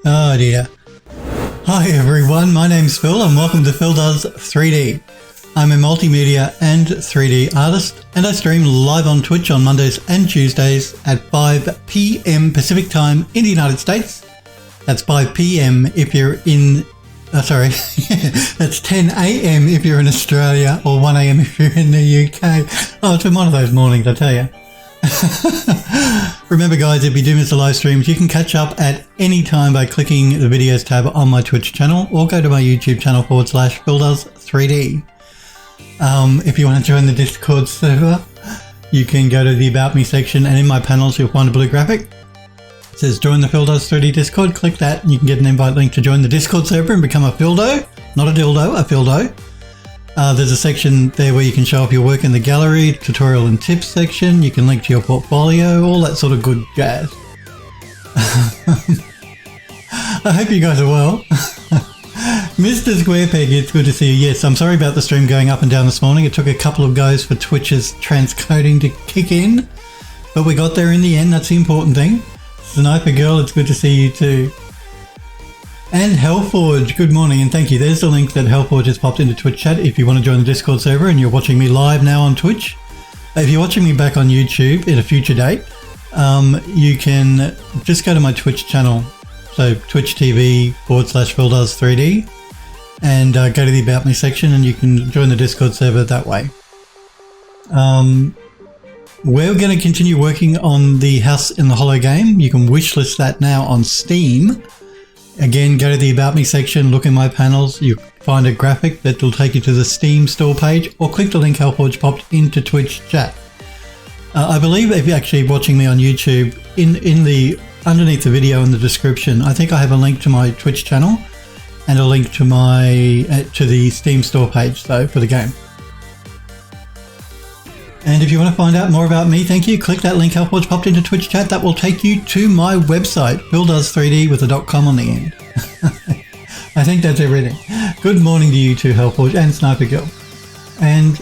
Oh dear. Hi everyone, my name's Phil and welcome to Phil Does 3D. I'm a multimedia and 3D artist and I stream live on Twitch on Mondays and Tuesdays at 5 p.m. Pacific time in the United States. That's 5 p.m. if you're in, that's 10 a.m. if you're in Australia or 1 a.m. if you're in the UK. Oh, it's been one of those mornings, I tell you. Remember guys, if you do miss the live streams, you can catch up at any time by clicking the videos tab on my Twitch channel or go to my YouTube channel /PhilDoes3D. If you want to join the Discord server, you can go to the About Me section and in my panels you'll find a blue graphic. It says join the Phil Does 3D Discord. Click that and you can get an invite link to join the Discord server and become a Phildo. Not a dildo, a Phildo. There's a section there where you can show off your work in the gallery, tutorial and tips section. You can link to your portfolio, all that sort of good jazz. I hope you guys are well. Mr. Squarepeg, it's good to see you. Yes, I'm sorry about the stream going up and down this morning. It took a couple of goes for Twitch's transcoding to kick in, but we got there in the end. That's the important thing. Sniper Girl, it's good to see you too. And Hellforge, good morning and thank you. There's the link that Hellforge has popped into Twitch chat if you want to join the Discord server and you're watching me live now on Twitch. If you're watching me back on YouTube at a future date, you can just go to my Twitch channel. So Twitch TV /PhilDoes3D and go to the About Me section and you can join the Discord server that way. We're going to continue working on the House in the Hollow game. You can wishlist that now on Steam. Again, go to the About Me section, look in my panels, you find a graphic that will take you to the Steam store page or click the link Hellforge popped into Twitch chat. I believe if you're actually watching me on YouTube, in the underneath the video in the description, I think I have a link to my Twitch channel and a link to my to the Steam store page though for the game. And if you want to find out more about me, thank you, click that link Hellforge popped into Twitch chat. That will take you to my website, phildoes3d with a .com on the end. I think that's everything. Good morning to you too, Hellforge and Sniper Girl. And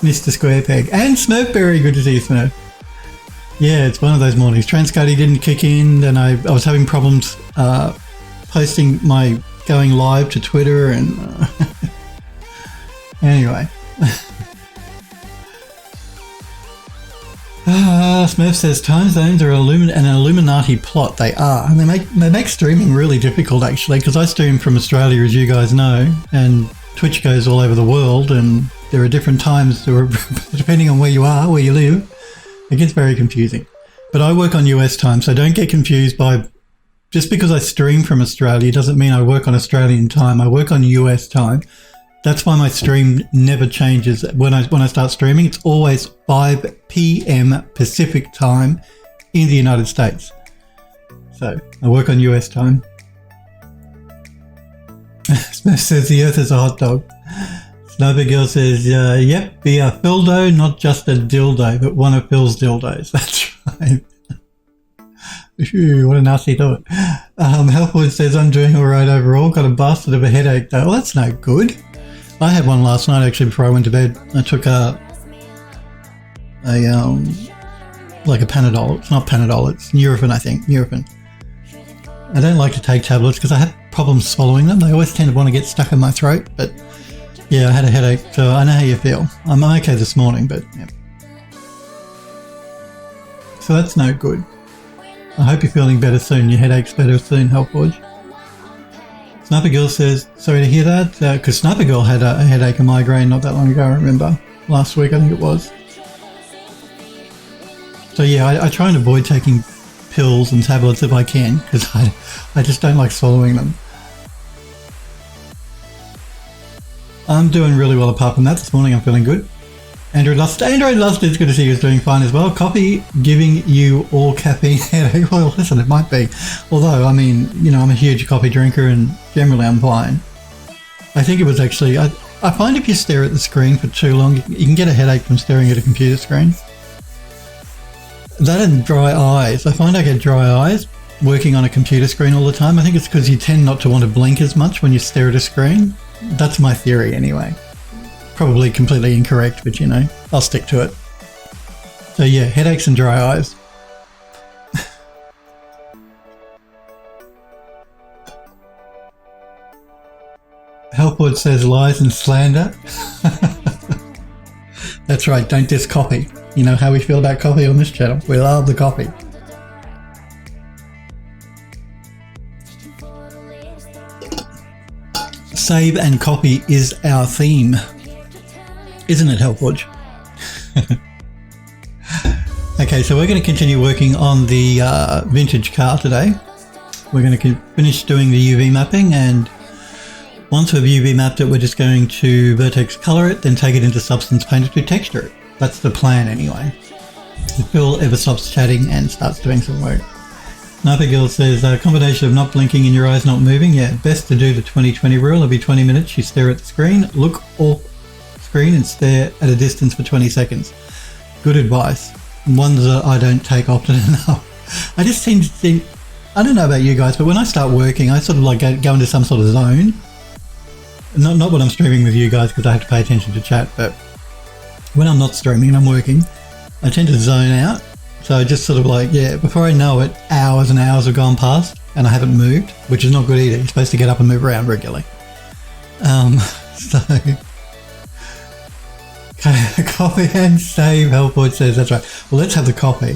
Mr. Squarepeg. And Smurfberry, good to see you, Smurf. Yeah, it's one of those mornings. Transcoding didn't kick in and I was having problems posting my going live to Twitter and anyway. Smurf says time zones are an Illuminati plot. They are, and they make streaming really difficult actually, because I stream from Australia, as you guys know, and Twitch goes all over the world, and there are different times depending on where you are, where you live. It gets very confusing. But I work on US time, so don't get confused by just because I stream from Australia doesn't mean I work on Australian time. I work on US time. That's why my stream never changes. When I start streaming, it's always 5 p.m. Pacific time in the United States. So I work on US time. Smith says the earth is a hot dog. Sniper Girl says, yep, be a Phildo, not just a dildo, but one of Phil's dildos. That's right. Phew, what a nasty thought. Hellforge says, I'm doing all right overall. Got a bastard of a headache though. Well, that's no good. I had one last night actually before I went to bed. I took like a Panadol. It's not Panadol, it's Nurofen, I think. Nurofen. I don't like to take tablets because I have problems swallowing them. They always tend to want to get stuck in my throat. But yeah, I had a headache, so I know how you feel. I'm okay this morning, but yeah. So that's no good. I hope you're feeling better soon. Your headache's better soon, Hellforge. Sniper Girl says, sorry to hear that, because Sniper Girl had a headache and migraine not that long ago, I remember. Last week, I think it was. So yeah, I try and avoid taking pills and tablets if I can, because I just don't like swallowing them. I'm doing really well apart from that. This morning I'm feeling good. Android Lust, it's good to see you doing fine as well. Coffee giving you all caffeine headache. Well, listen, it might be. Although, I mean, you know, I'm a huge coffee drinker and generally I'm fine. I think it was actually, I find if you stare at the screen for too long, you can get a headache from staring at a computer screen. That and dry eyes. I find I get dry eyes working on a computer screen all the time. I think it's because you tend not to want to blink as much when you stare at a screen. That's my theory anyway. Probably completely incorrect, but you know, I'll stick to it. So yeah, headaches and dry eyes. Helpwood says lies and slander. That's right, don't diss coffee. You know how we feel about coffee on this channel. We love the coffee. Save and copy is our theme. Isn't it, Helpwood? Okay, so we're going to continue working on the vintage car today. We're going to finish doing the UV mapping, and once we've UV mapped it, we're just going to vertex color it, then take it into Substance Painter to texture it. That's the plan anyway. Phil ever stops chatting and starts doing some work. Sniper Girl says, a combination of not blinking and your eyes not moving. Yeah, best to do the 20-20 rule. Every 20 minutes you stare at the screen, look off screen and stare at a distance for 20 seconds. Good advice. Ones that I don't take often enough. I just seem to think, I don't know about you guys, but when I start working, I sort of like go into some sort of zone. Not when I'm streaming with you guys because I have to pay attention to chat, but when I'm not streaming and I'm working, I tend to zone out. So I just sort of like, yeah, before I know it, hours and hours have gone past and I haven't moved, which is not good either. You're supposed to get up and move around regularly. So... Copy and save, Helpwood says, that's right. Well, let's have the copy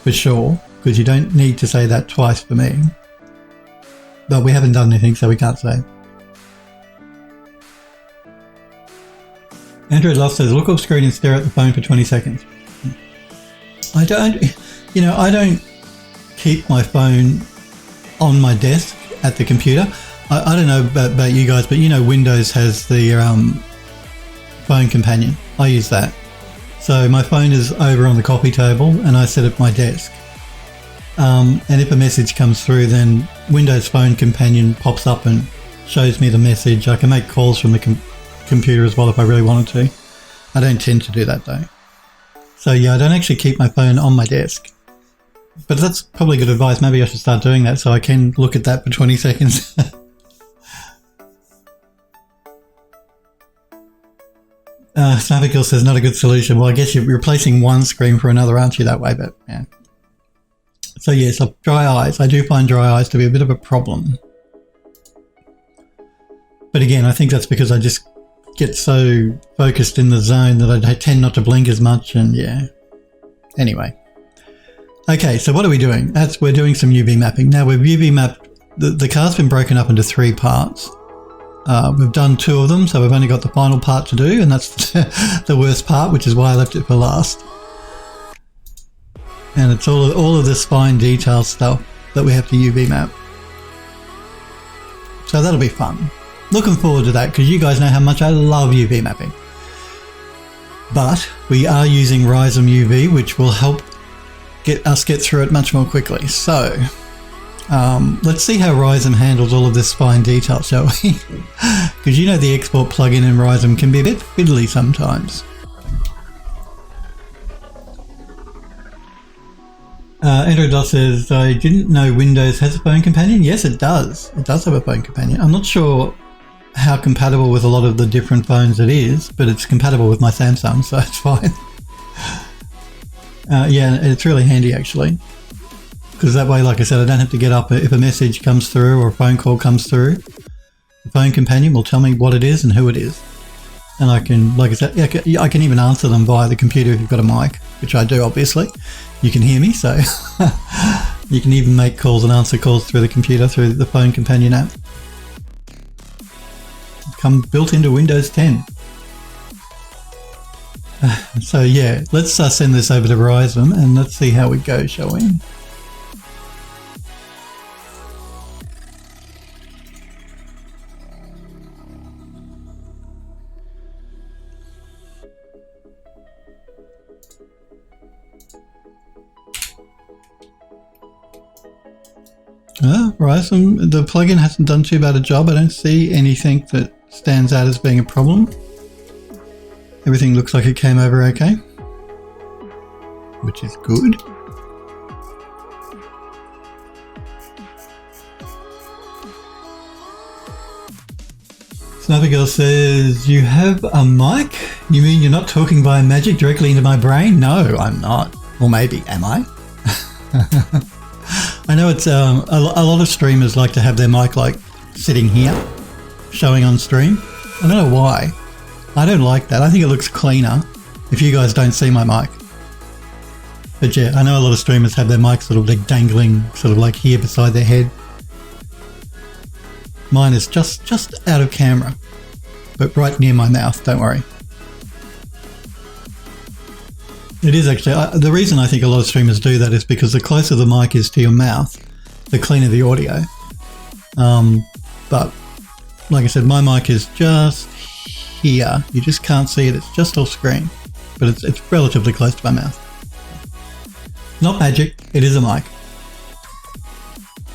for sure, because you don't need to say that twice for me. But we haven't done anything, so we can't save. Android Love says, look off screen and stare at the phone for 20 seconds. I don't keep my phone on my desk at the computer. I don't know about you guys, but you know Windows has the phone companion. I use that. So my phone is over on the coffee table and I sit at my desk. And if a message comes through, then Windows Phone Companion pops up and shows me the message. I can make calls from the computer as well if I really wanted to. I don't tend to do that though. So yeah, I don't actually keep my phone on my desk. But that's probably good advice. Maybe I should start doing that so I can look at that for 20 seconds. Sniper Kill says, not a good solution. Well, I guess you're replacing one screen for another, aren't you, that way? But yeah. So yes, dry eyes. I do find dry eyes to be a bit of a problem. But again, I think that's because I just get so focused in the zone that I tend not to blink as much, and yeah. Anyway. Okay, so what are we doing? We're doing some UV mapping. Now we've UV mapped, the car's been broken up into 3 parts. We've done 2 of them, so we've only got the final part to do, and that's the worst part, which is why I left it for last. And it's all of this fine detail stuff that we have to UV map. So that'll be fun. Looking forward to that, because you guys know how much I love UV mapping. But we are using Rhizome UV, which will help get through it much more quickly. So... let's see how Rhizome handles all of this fine detail, shall we? Because you know the export plugin in Rhizome can be a bit fiddly sometimes. Android Dot says, I didn't know Windows has a phone companion. Yes, it does. It does have a phone companion. I'm not sure how compatible with a lot of the different phones it is, but it's compatible with my Samsung, so it's fine. Yeah, it's really handy actually. Because that way, like I said, I don't have to get up if a message comes through or a phone call comes through. The phone companion will tell me what it is and who it is. And I can, like I said, I can even answer them via the computer if you've got a mic, which I do, obviously. You can hear me, so you can even make calls and answer calls through the computer, through the phone companion app. Come built into Windows 10. So yeah, let's send this over to Rhizome and let's see how we go, shall we? Rhizome, the plugin hasn't done too bad a job. I don't see anything that stands out as being a problem. Everything looks like it came over okay, which is good. Sniper Girl says, you have a mic? You mean you're not talking via magic directly into my brain? No, I'm not. Or maybe, am I? I know it's a lot of streamers like to have their mic like sitting here, showing on stream. I don't know why. I don't like that. I think it looks cleaner if you guys don't see my mic. But yeah, I know a lot of streamers have their mics sort of like dangling sort of like here beside their head. Mine is just out of camera, but right near my mouth, don't worry. It is actually, the reason I think a lot of streamers do that is because the closer the mic is to your mouth, the cleaner the audio. But like I said, my mic is just here. You just can't see it. It's just off screen, but it's relatively close to my mouth. Not magic. It is a mic.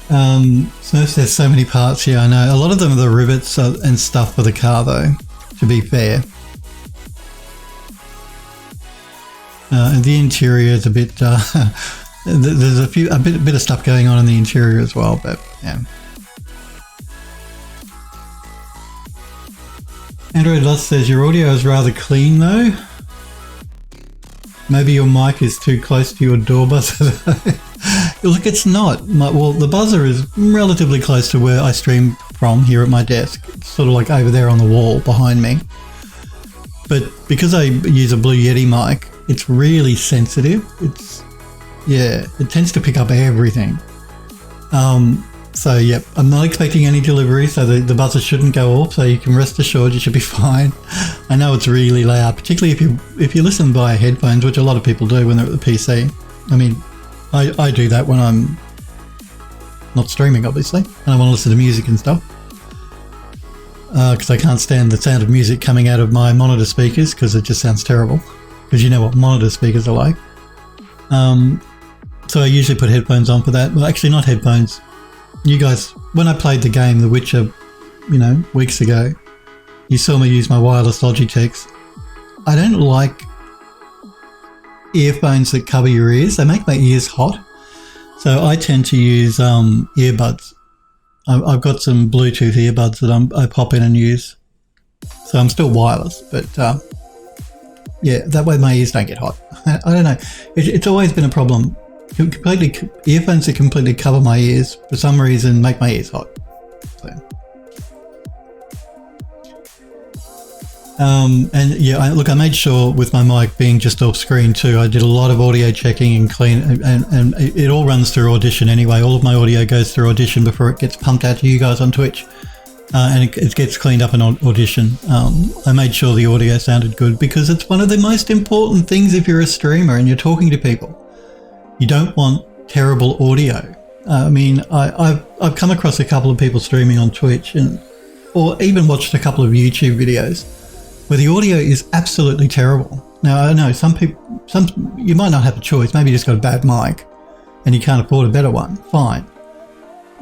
Smurf says so many parts here. I know a lot of them are the rivets and stuff for the car, though. To be fair, and the interior is a bit. There's a bit of stuff going on in the interior as well, but yeah. Android Lust says your audio is rather clean though. Maybe your mic is too close to your door buzzer. Look, it's not. Well, the buzzer is relatively close to where I stream from here at my desk. It's sort of like over there on the wall behind me. But because I use a Blue Yeti mic, it's really sensitive. It tends to pick up everything. So yep, I'm not expecting any delivery, so the buzzer shouldn't go off, so you can rest assured you should be fine. I know it's really loud, particularly if you listen via headphones, which a lot of people do when they're at the PC. I mean, I do that when I'm not streaming, obviously, and I want to listen to music and stuff. Because I can't stand the sound of music coming out of my monitor speakers, because it just sounds terrible. Because you know what monitor speakers are like. So I usually put headphones on for that. Well, actually not headphones. You guys, when I played the game The Witcher, weeks ago, you saw me use my wireless Logitechs. I don't like earphones that cover your ears. They make my ears hot. So I tend to use earbuds. I've got some Bluetooth earbuds that I pop in and use. So I'm still wireless, but yeah, that way my ears don't get hot. I don't know. It's always been a problem. Earphones that completely cover my ears for some reason make my ears hot. So. And yeah, I made sure with my mic being just off screen too, I did a lot of audio checking and clean, and it all runs through Audition anyway. All of my audio goes through Audition before it gets pumped out to you guys on Twitch, and it gets cleaned up in Audition. I made sure the audio sounded good because it's one of the most important things if you're a streamer and you're talking to people. You don't want terrible audio. I mean, I've come across a couple of people streaming on Twitch or even watched a couple of YouTube videos where the audio is absolutely terrible. Now, I know you might not have a choice. Maybe you just got a bad mic and you can't afford a better one. Fine.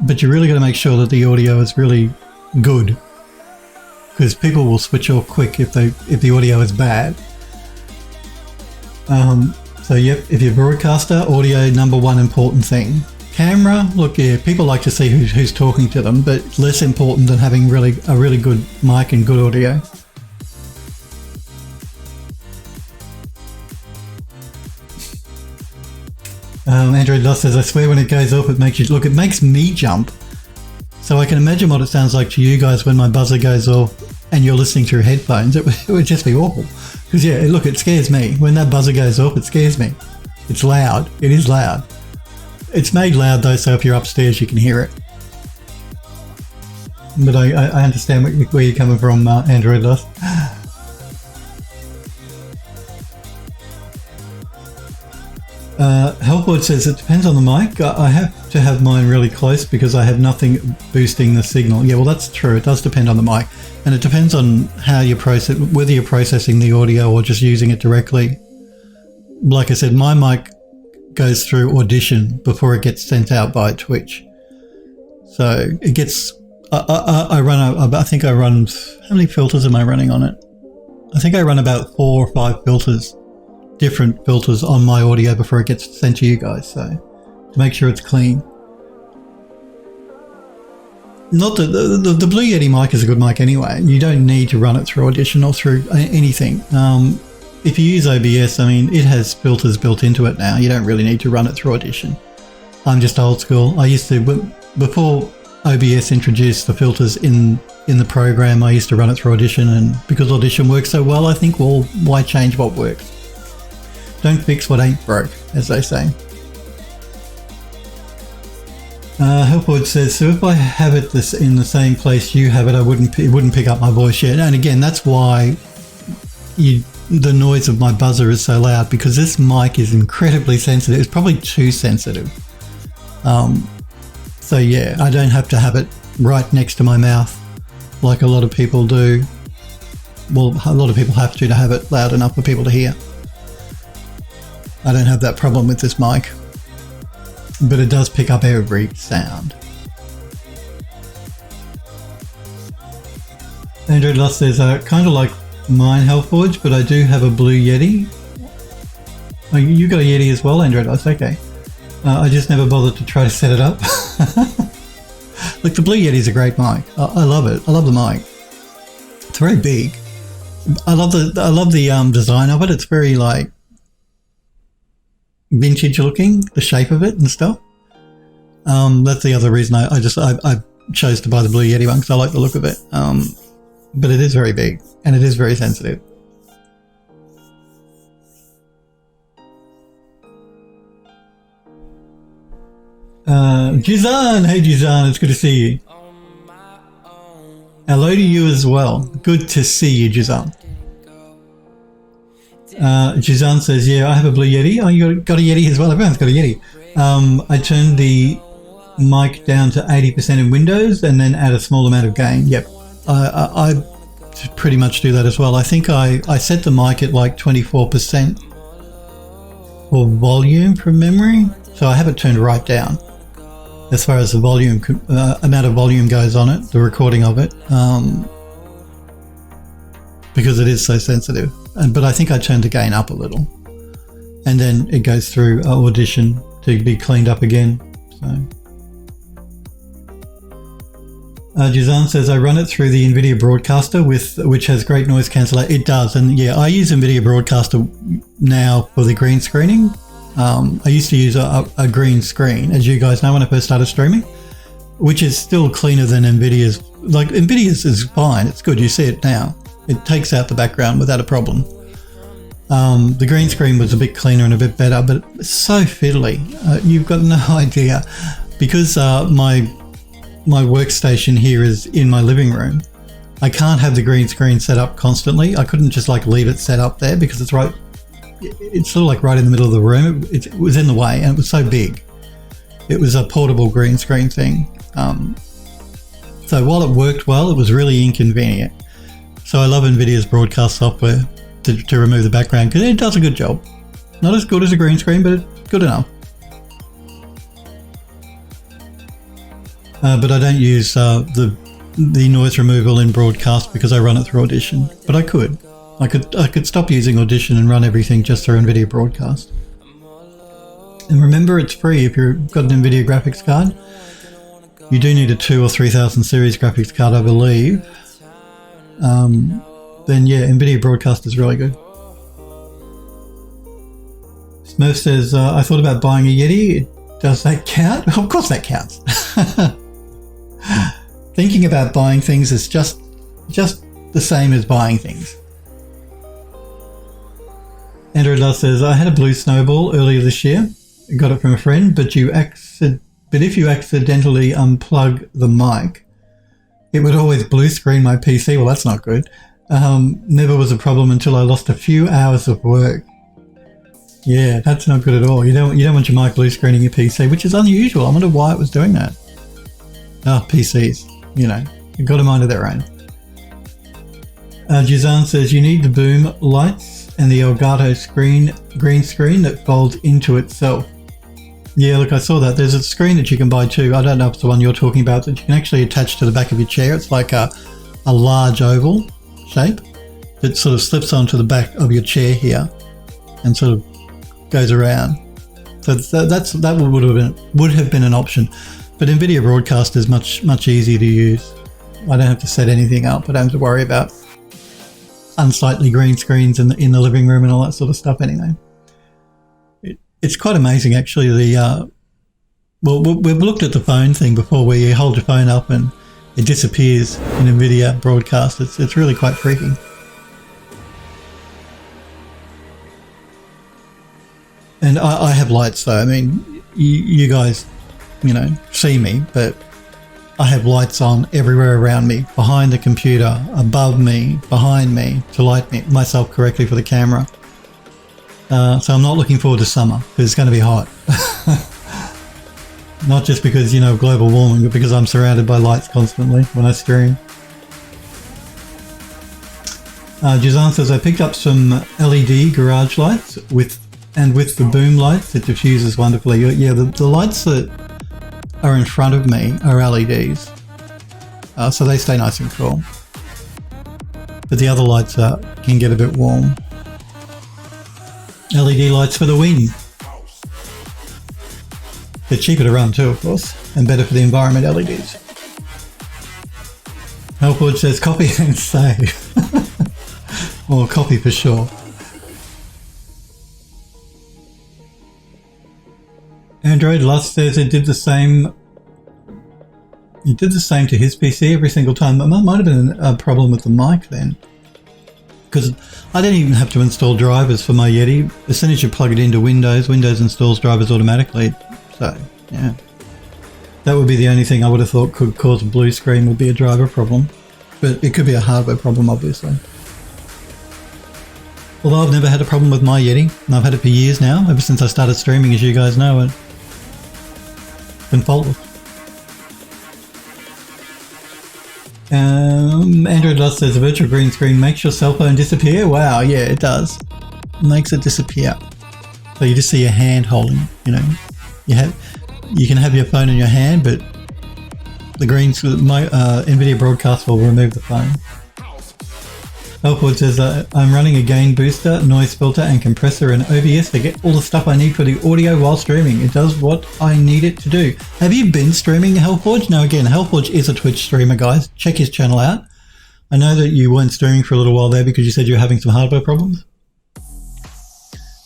But you really got to make sure that the audio is really good, because people will switch off quick if the audio is bad. So yep, if you're a broadcaster, audio #1 important thing. Camera, look, yeah, people like to see who's talking to them, but less important than having a really good mic and good audio. Android Lost says, I swear when it goes off it makes you look. It makes me jump. So I can imagine what it sounds like to you guys when my buzzer goes off and you're listening through headphones. It would just be awful. Because yeah, look, it scares me. When that buzzer goes off, it scares me. It's loud. It is loud. It's made loud though, so if you're upstairs you can hear it. But I understand where you're coming from, Android Lost. Hellboy says it depends on the mic. I have to have mine really close because I have nothing boosting the signal. Yeah, well that's true. It does depend on the mic, and it depends on how you process, whether you're processing the audio or just using it directly. Like I said, my mic goes through Audition before it gets sent out by Twitch. So it gets. I think I run. How many filters am I running on it? I think I run about 4 or 5 filters. Different filters on my audio before it gets sent to you guys, so to make sure it's clean. Not that the Blue Yeti mic is a good mic anyway. You don't need to run it through Audition or through anything. If you use OBS, I mean, it has filters built into it now. You don't really need to run it through Audition. I'm just old school. I used to, before OBS introduced the filters in the program, I used to run it through Audition, and because Audition works so well, I think, well, why change what works? Don't fix what ain't broke, as they say. Helpwood says, so if I have it in the same place you have it, it wouldn't pick up my voice yet. And again, that's why the noise of my buzzer is so loud, because this mic is incredibly sensitive. It's probably too sensitive. So yeah, I don't have to have it right next to my mouth like a lot of people do. Well, a lot of people have to have it loud enough for people to hear. I don't have that problem with this mic, but it does pick up every sound. Android Lost says, kind of like mine, Hellforge, but I do have a Blue Yeti. Oh, you got a Yeti as well, Android Lost, okay. I just never bothered to try to set it up. Look, the Blue Yeti is a great mic. I love it. I love the mic. It's very big. I love the design of it. It's very like vintage looking, the shape of it and stuff. That's the other reason I chose to buy the Blue Yeti one, because I like the look of it. But it is very big and it is very sensitive. Jizan, hey Jizan, it's good to see you. Hello to you as well. Good to see you, Jizan. Jizan says, yeah, I have a Blue Yeti. Oh, you got a Yeti as well? Everyone's got a Yeti. I turned the mic down to 80% in Windows and then add a small amount of gain. Yep, I pretty much do that as well. I think I set the mic at like 24% for volume from memory. So I have it turned right down as far as the volume, amount of volume goes on it, the recording of it, because it is so sensitive. But I think I turned the gain up a little, and then it goes through Audition to be cleaned up again. So, Jazan says, I run it through the NVIDIA Broadcaster, which has great noise cancellation. It does, and yeah, I use NVIDIA Broadcaster now for the green screening. I used to use a green screen, as you guys know, when I first started streaming, which is still cleaner than NVIDIA's. Like, NVIDIA's is fine, it's good, you see it now. It takes out the background without a problem. The green screen was a bit cleaner and a bit better, but it's so fiddly. You've got no idea. Because my workstation here is in my living room, I can't have the green screen set up constantly. I couldn't just like leave it set up there because it's sort of like right in the middle of the room. It was in the way, and it was so big. It was a portable green screen thing. So while it worked well, it was really inconvenient. So I love NVIDIA's broadcast software to remove the background, because it does a good job. Not as good as a green screen, but it's good enough. But I don't use the noise removal in broadcast because I run it through Audition. But I could stop using Audition and run everything just through NVIDIA Broadcast. And remember, it's free if you've got an NVIDIA graphics card. You do need a 2,000 or 3,000 series graphics card, I believe. Then yeah, NVIDIA Broadcast is really good. Smurf says, I thought about buying a Yeti. Does that count? Of course that counts. Thinking about buying things is just the same as buying things. Andrew Love says, I had a blue snowball earlier this year. I got it from a friend, but if you accidentally unplug the mic, it would always blue screen my PC. Well, that's not good. Never was a problem until I lost a few hours of work. Yeah, that's not good at all. You don't want your mic blue screening your PC, which is unusual. I wonder why it was doing that. PCs, you've got a mind of their own. Jizan says, you need the boom lights and the Elgato green screen that folds into itself. Yeah, look, I saw that. There's a screen that you can buy too. I don't know if it's the one you're talking about, that you can actually attach to the back of your chair. It's like a large oval shape that sort of slips onto the back of your chair here and sort of goes around. So that would have been an option. But NVIDIA Broadcast is much easier to use. I don't have to set anything up. I don't have to worry about unsightly green screens in the living room and all that sort of stuff anyway. It's quite amazing actually, the Well, we've looked at the phone thing before, where you hold your phone up and it disappears in a video broadcast. It's really quite freaky. And I have lights though. I mean, you guys, you know, see me, but I have lights on everywhere around me, behind the computer, above me, behind me, to light myself correctly for the camera. So I'm not looking forward to summer, because it's going to be hot. Not just because, you know, global warming, but because I'm surrounded by lights constantly when I stream. Juzan says, I picked up some LED garage lights with the boom lights. It diffuses wonderfully. Yeah, the lights that are in front of me are LEDs. So they stay nice and cool. But the other lights can get a bit warm. LED lights for the win. They're cheaper to run too, of course, and better for the environment, LEDs. Hellforge says copy and save. Or copy for sure. Android Lust says it did the same. It did the same to his PC every single time. That might have been a problem with the mic then, because I didn't even have to install drivers for my Yeti. As soon as you plug it into Windows installs drivers automatically. So yeah, that would be the only thing I would have thought could cause a blue screen, would be a driver problem, but it could be a hardware problem, obviously. Although I've never had a problem with my Yeti, and I've had it for years now, ever since I started streaming, as you guys know. It's been faultless. Android Lust says a virtual green screen makes your cell phone disappear. Wow, yeah, it does. It makes it disappear. So you just see your hand holding, you know. You can have your phone in your hand, but the green NVIDIA broadcast will remove the phone. Elfwood says, I'm running a gain booster, noise filter and compressor and OBS to get all the stuff I need for the audio while streaming. It does what I need it to do. Have you been streaming Hellforge? Now again, Hellforge is a Twitch streamer, guys. Check his channel out. I know that you weren't streaming for a little while there because you said you were having some hardware problems.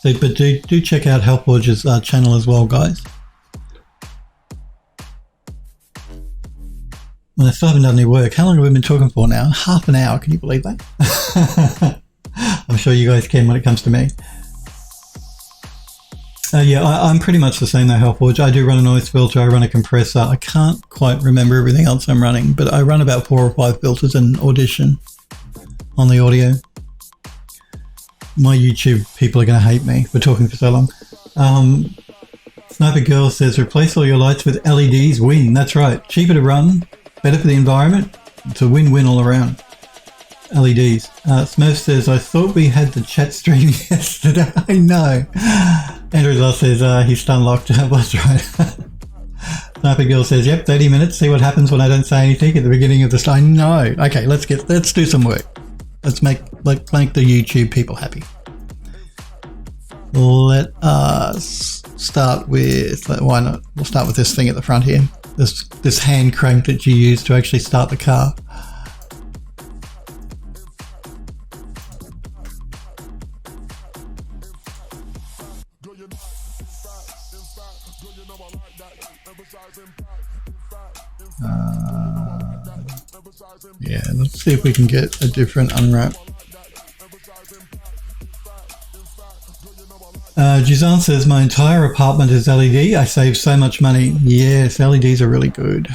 So, but do check out Hellforge's channel as well, guys. Well, I still haven't done any work. How long have we been talking for now? Half an hour. Can you believe that? I'm sure you guys can when it comes to me. Yeah, I'm pretty much the same though, Hellforge. I do run a noise filter. I run a compressor. I can't quite remember everything else I'm running, but I run about 4 or 5 filters in Audition on the audio. My YouTube people are going to hate me for talking for so long. Sniper Girl says, replace all your lights with LEDs, win. That's right. Cheaper to run. Better for the environment. It's a win-win all around. LEDs. Smurf says, I thought we had the chat stream yesterday. I know. Andrew Loss says, he's stun locked. That's right. Sniper Girl says, yep, 30 minutes. See what happens when I don't say anything at the beginning of the I know. Okay, let's do some work. Let's make the YouTube people happy. Let us start with, why not? We'll start with this thing at the front here. This hand crank that you use to actually start the car. Yeah, let's see if we can get a different unwrap. Juzan says, my entire apartment is LED. I save so much money. Yes, LEDs are really good.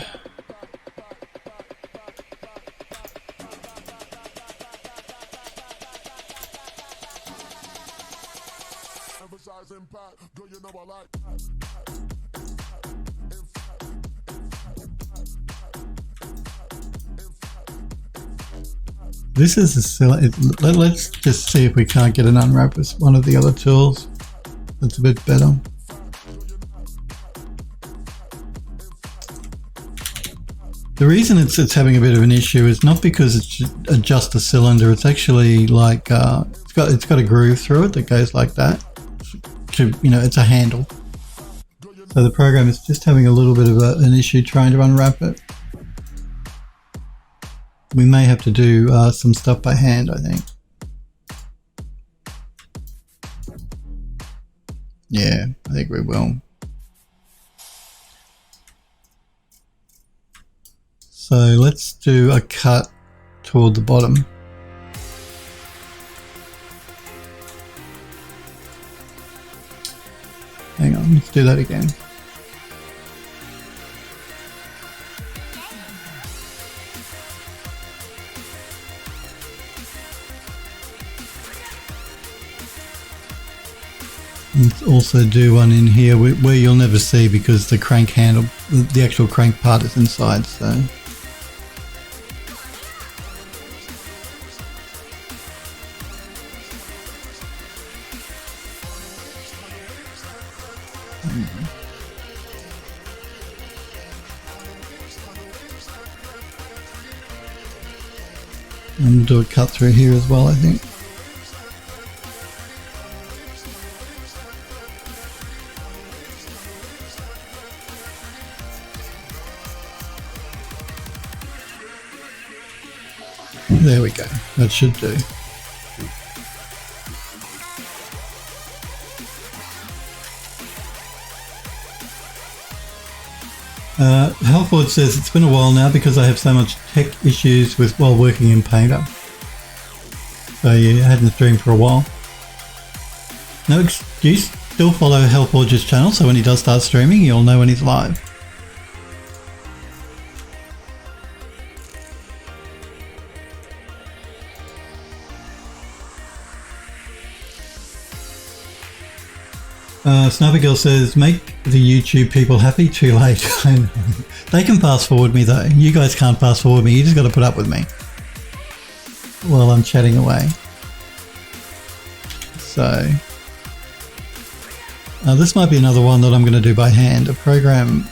This is a silly. Let's just see if we can't get an unwrap with one of the other tools. That's a bit better. The reason it's having a bit of an issue is not because it's just a cylinder. It's actually like it's got a groove through it that goes like that. It's a handle. So the program is just having a little bit of an issue trying to unwrap it. We may have to do some stuff by hand, I think. Yeah, I think we will. So let's do a cut toward the bottom. Hang on, let's do that again. Let's also do one in here where you'll never see because the crank handle, the actual crank part is inside, so. And we'll do a cut through here as well, I think. There we go, that should do. Halford says, it's been a while now because I have so much tech issues while working in Painter. So you hadn't streamed for a while. No excuse, still follow Hellforge's channel so when he does start streaming you'll know when he's live. Sniper Girl says, make the YouTube people happy, too late. I know. They can fast forward me though. You guys can't fast forward me, you just got to put up with me while I'm chatting away. So, this might be another one that I'm going to do by hand. A program,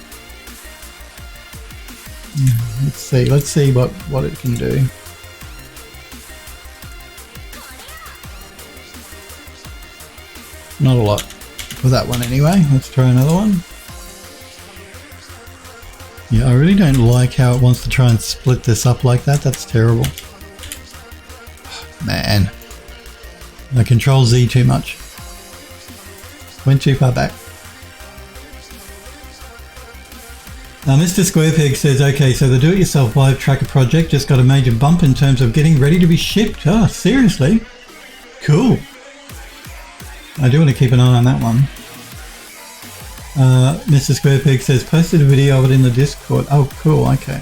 let's see what it can do. Not a lot. For that one anyway. Let's try another one. Yeah, I really don't like how it wants to try and split this up like that. That's terrible. Man. I control Z too much. Went too far back. Mr. Squarepeg says, okay, so the do-it-yourself live tracker project just got a major bump in terms of getting ready to be shipped. Oh, seriously? Cool. I do want to keep an eye on that one. Mr. Squarepeg says, posted a video of it in the Discord. Oh, cool, okay.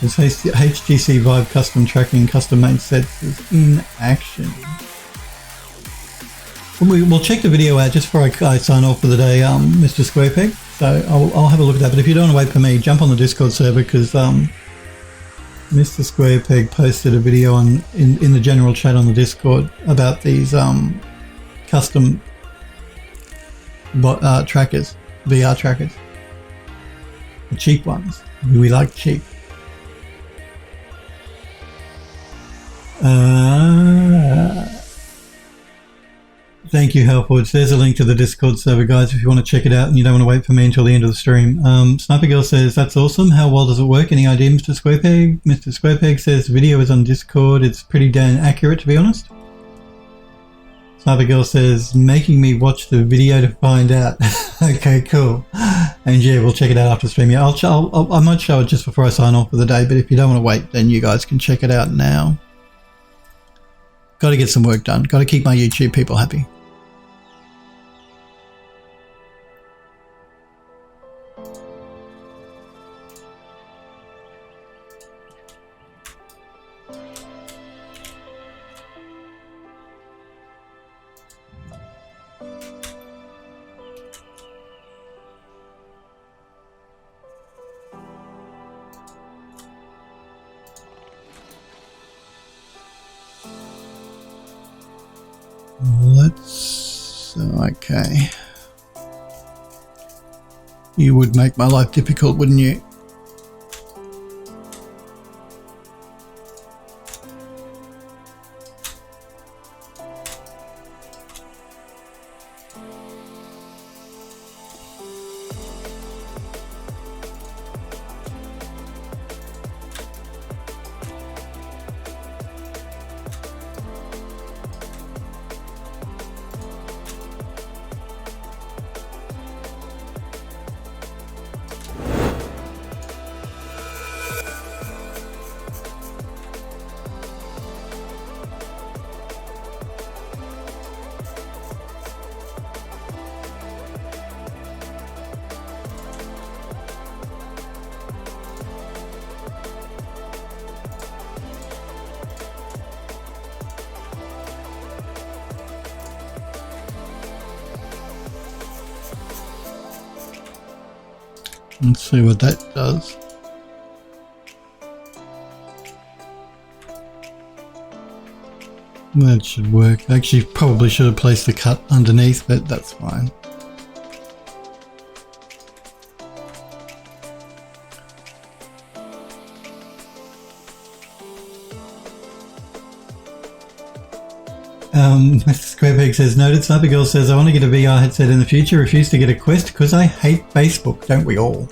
This HTC Vive custom tracking, custom made sets is in action. We'll check the video out just before I sign off for the day, Mr. Squarepeg. So I'll have a look at that. But if you don't want to wait for me, jump on the Discord server because Mr. Squarepeg posted a video in the general chat on the Discord about these custom trackers, VR trackers, the cheap ones. We like cheap. Thank you, Hellforge. There's a link to the Discord server, guys, if you want to check it out and you don't want to wait for me until the end of the stream. Sniper Girl says, that's awesome. How well does it work? Any idea, Mr. Squarepeg? Mr. Squarepeg says, video is on Discord. It's pretty damn accurate, to be honest. Sniper Girl says, making me watch the video to find out. Okay, cool. And yeah, we'll check it out after stream. Yeah, I might show it just before I sign off for the day, but if you don't want to wait, then you guys can check it out now. Got to get some work done. Got to keep my YouTube people happy. Okay. You would make my life difficult, wouldn't you? Let's see what that does. That should work. Actually, probably should have placed the cut underneath, but that's fine. Mr. Squarepeg says, noted. Sniper Girl says, I want to get a VR headset in the future. Refuse to get a Quest because I hate Facebook. Don't we all?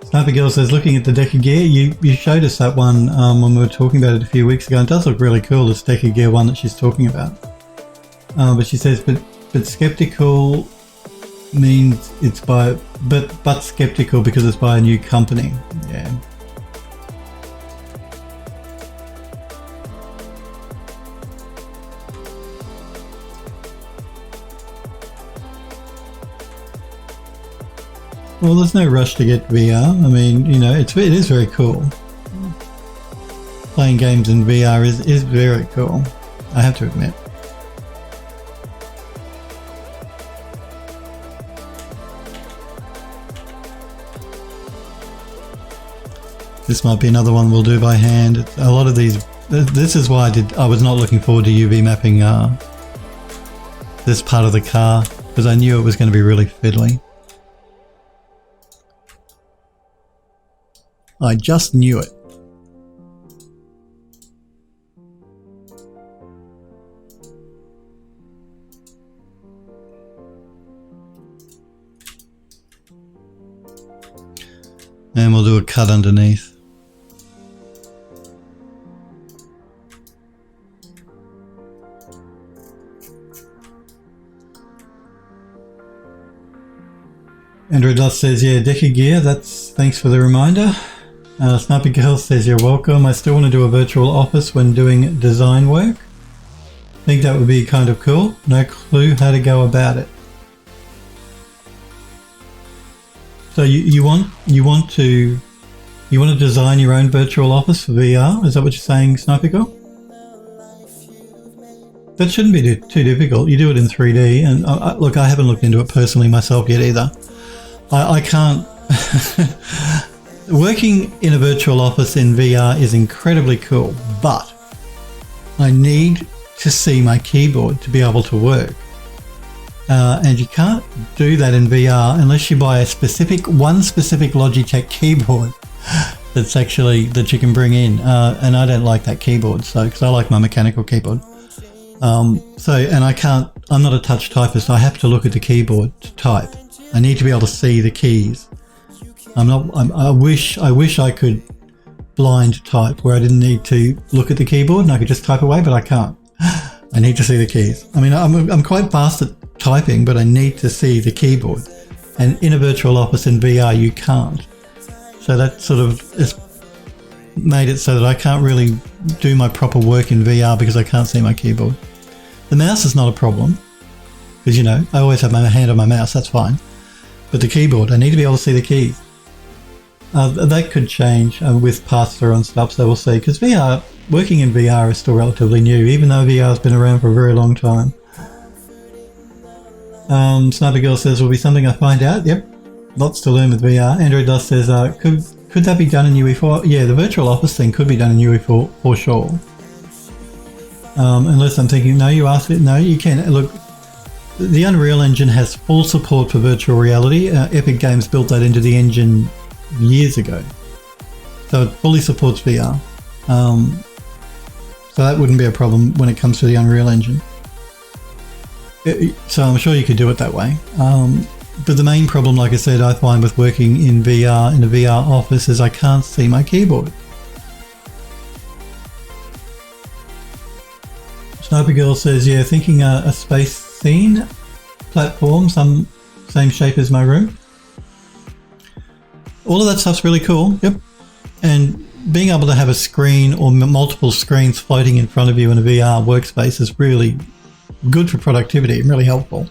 Sniper Girl says, looking at the deck of gear, you showed us that one when we were talking about it a few weeks ago. It does look really cool, this deck of gear one that she's talking about. But she says, but skeptical means it's by, but skeptical because it's by a new company. Yeah. Well, there's no rush to get VR. I mean, you know, it is very cool. Playing games in VR is very cool, I have to admit. This might be another one we'll do by hand. A lot of these, this is why I was not looking forward to UV mapping this part of the car, because I knew it was going to be really fiddly. I just knew it. And we'll do a cut underneath. Andrew Dust says, yeah, deck of gear, thanks for the reminder. Sniper Girl says, you're welcome. I still want to do a virtual office when doing design work. Think that would be kind of cool. No clue how to go about it. So you want to design your own virtual office for VR? Is that what you're saying, Sniper Girl? That shouldn't be too difficult. You do it in 3D, and look, I haven't looked into it personally myself yet either. I can't. Working in a virtual office in VR is incredibly cool, but I need to see my keyboard to be able to work. And you can't do that in VR unless you buy one specific Logitech keyboard that you can bring in. And I don't like that keyboard, because I like my mechanical keyboard. I'm not a touch typist. I have to look at the keyboard to type. I need to be able to see the keys. I wish I could blind type where I didn't need to look at the keyboard and I could just type away, but I can't. I need to see the keys. I mean, I'm quite fast at typing, but I need to see the keyboard. And in a virtual office in VR, you can't. So that sort of has made it so that I can't really do my proper work in VR because I can't see my keyboard. The mouse is not a problem because, you know, I always have my hand on my mouse, that's fine. But the keyboard, I need to be able to see the keys. That could change with pass-through and stuff, so we'll see. Because working in VR is still relatively new, even though VR has been around for a very long time. Sniper Girl says, will be something I find out. Yep, lots to learn with VR. Android Dust says, could that be done in UE4? Yeah, the virtual office thing could be done in UE4 for sure. Unless I'm thinking, no, you asked it. No, you can. Look, the Unreal Engine has full support for virtual reality. Epic Games built that into the engine years ago, so it fully supports VR. So that wouldn't be a problem when it comes to the Unreal Engine. So I'm sure you could do it that way. But the main problem, like I said, I find with working in VR, in a VR office, is I can't see my keyboard. Sniper Girl says, yeah, thinking a space scene platform, same shape as my room. All of that stuff's really cool. Yep. And being able to have a screen or multiple screens floating in front of you in a VR workspace is really good for productivity and really helpful.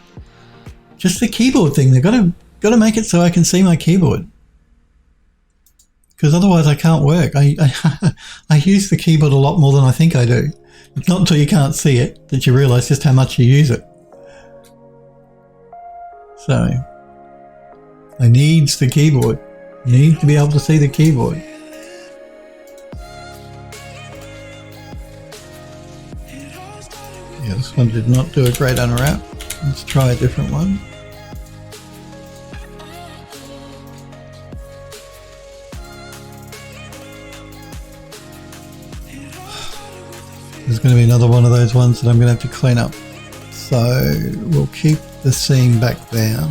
Just the keyboard thing, they've got to make it so I can see my keyboard, because otherwise I can't work. I use the keyboard a lot more than I think I do. It's not until you can't see it that you realise just how much you use it. So I needs the keyboard. You need to be able to see the keyboard. Yeah, this one did not do a great unwrap. Let's try a different one. There's going to be another one of those ones that I'm going to have to clean up. So we'll keep the seam back there.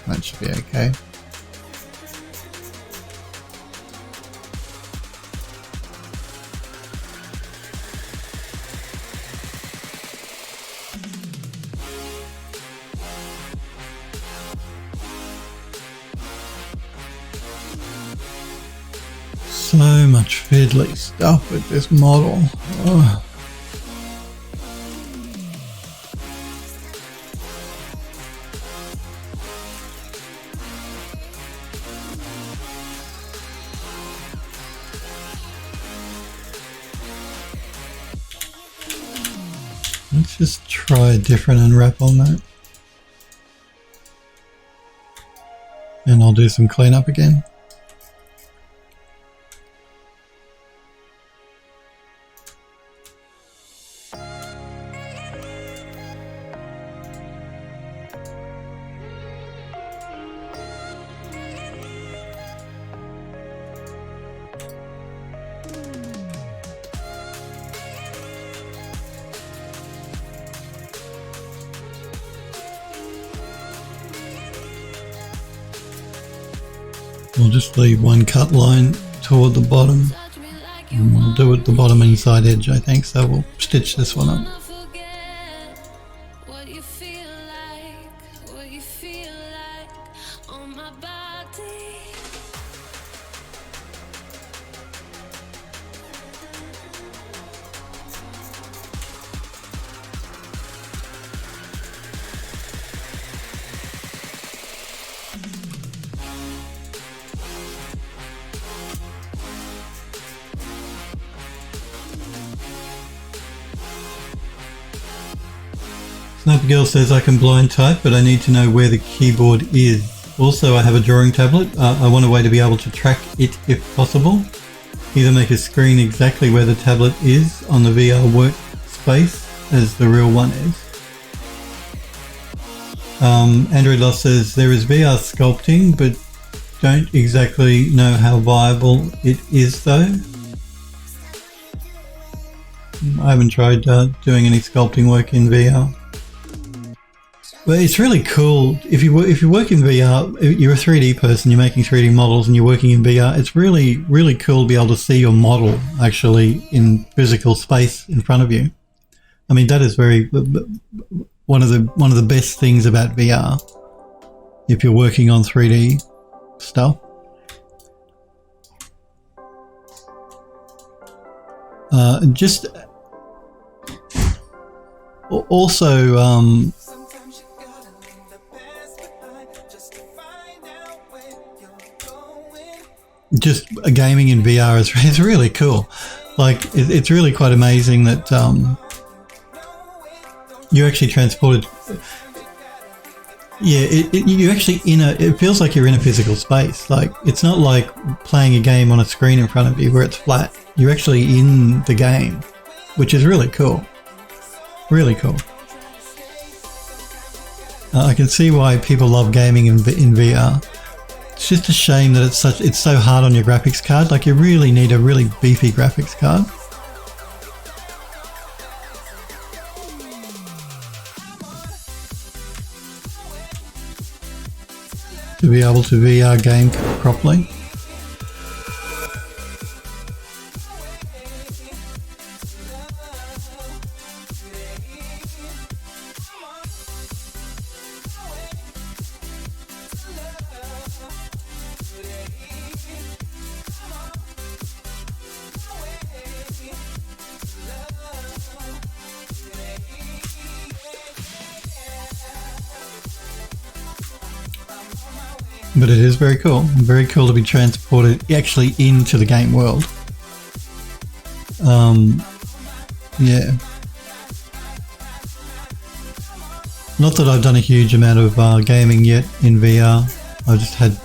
That should be okay. So much fiddly stuff with this model. Oh. Let's just try a different unwrap on that. And I'll do some cleanup again. We'll just leave one cut line toward the bottom. And we'll do it the bottom inside edge, I think, so we'll stitch this one up. Sniper Girl says I can blind type, but I need to know where the keyboard is. Also, I have a drawing tablet. I want a way to be able to track it if possible. Either make a screen exactly where the tablet is on the VR workspace as the real one is. Android Lost says there is VR sculpting, but don't exactly know how viable it is though. I haven't tried doing any sculpting work in VR. But it's really cool if you work in VR. You're a 3D person. You're making 3D models, and you're working in VR. It's really cool to be able to see your model actually in physical space in front of you. I mean, that is one of the best things about VR. If you're working on 3D stuff. Just also. Just gaming in VR is really cool. Like it's really quite amazing that you actually transported. Yeah, you actually it feels like you're in a physical space. Like it's not like playing a game on a screen in front of you where it's flat. You're actually in the game, which is really cool. Really cool. I can see why people love gaming in VR. It's just a shame that it's so hard on your graphics card. Like you really need a really beefy graphics card. To be able to VR game properly. But it is very cool. Very cool to be transported actually into the game world. Yeah. Not that I've done a huge amount of gaming yet in VR. I've just had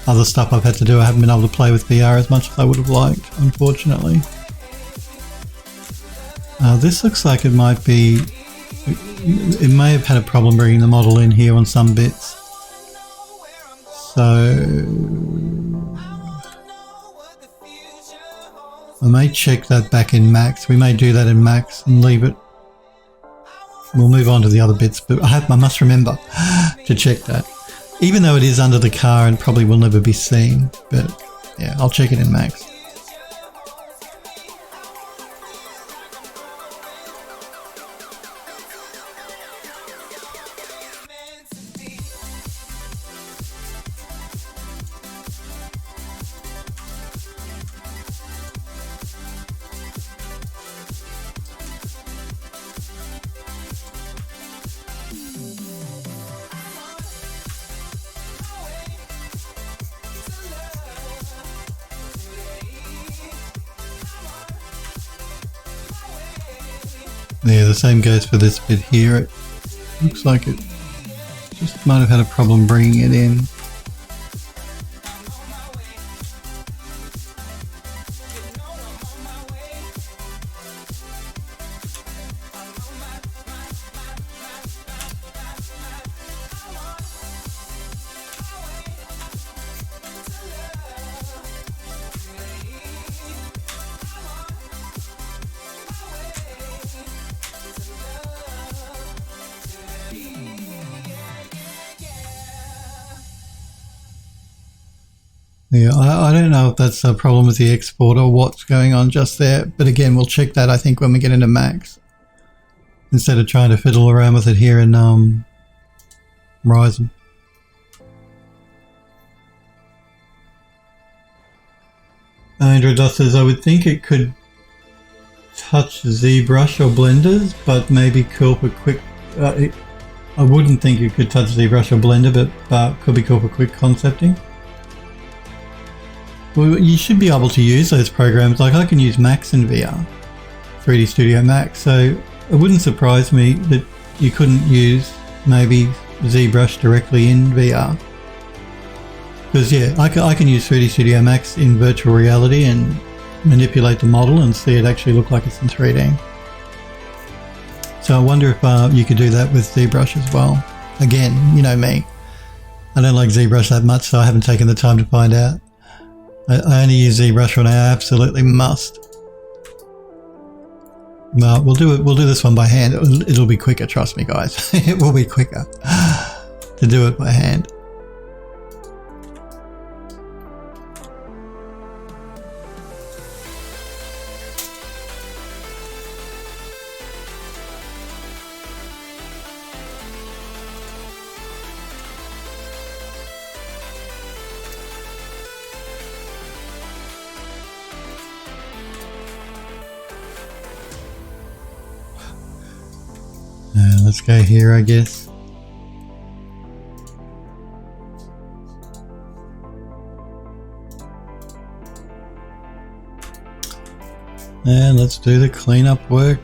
other stuff I've had to do. I haven't been able to play with VR as much as I would have liked, unfortunately. This looks like it might be... It may have had a problem bringing the model in here on some bits. So... I may check that back in Max. We may do that in Max and leave it. We'll move on to the other bits, but I must remember to check that. Even though it is under the car and probably will never be seen, but yeah, I'll check it in Max. Yeah, the same goes for this bit here. It looks like it just might have had a problem bringing it in. Yeah, I don't know if that's a problem with the export or what's going on just there. But again, we'll check that, I think, when we get into Max. Instead of trying to fiddle around with it here in Ryzen. Andrew Dust says, I would think it could touch ZBrush or blenders, but maybe cool for quick... I wouldn't think it could touch ZBrush or Blender, but could be cool for quick concepting. Well, you should be able to use those programs. Like I can use Max in VR, 3D Studio Max, so it wouldn't surprise me that you couldn't use maybe ZBrush directly in VR. Because yeah, I can use 3D Studio Max in virtual reality and manipulate the model and see it actually look like it's in 3D. So I wonder if you could do that with ZBrush as well. Again, you know me, I don't like ZBrush that much, so I haven't taken the time to find out. I only use ZBrush when I absolutely must. Well, we'll do it. We'll do this one by hand. It'll be quicker. Trust me, guys. It will be quicker to do it by hand. Let's go here, I guess. And let's do the cleanup work.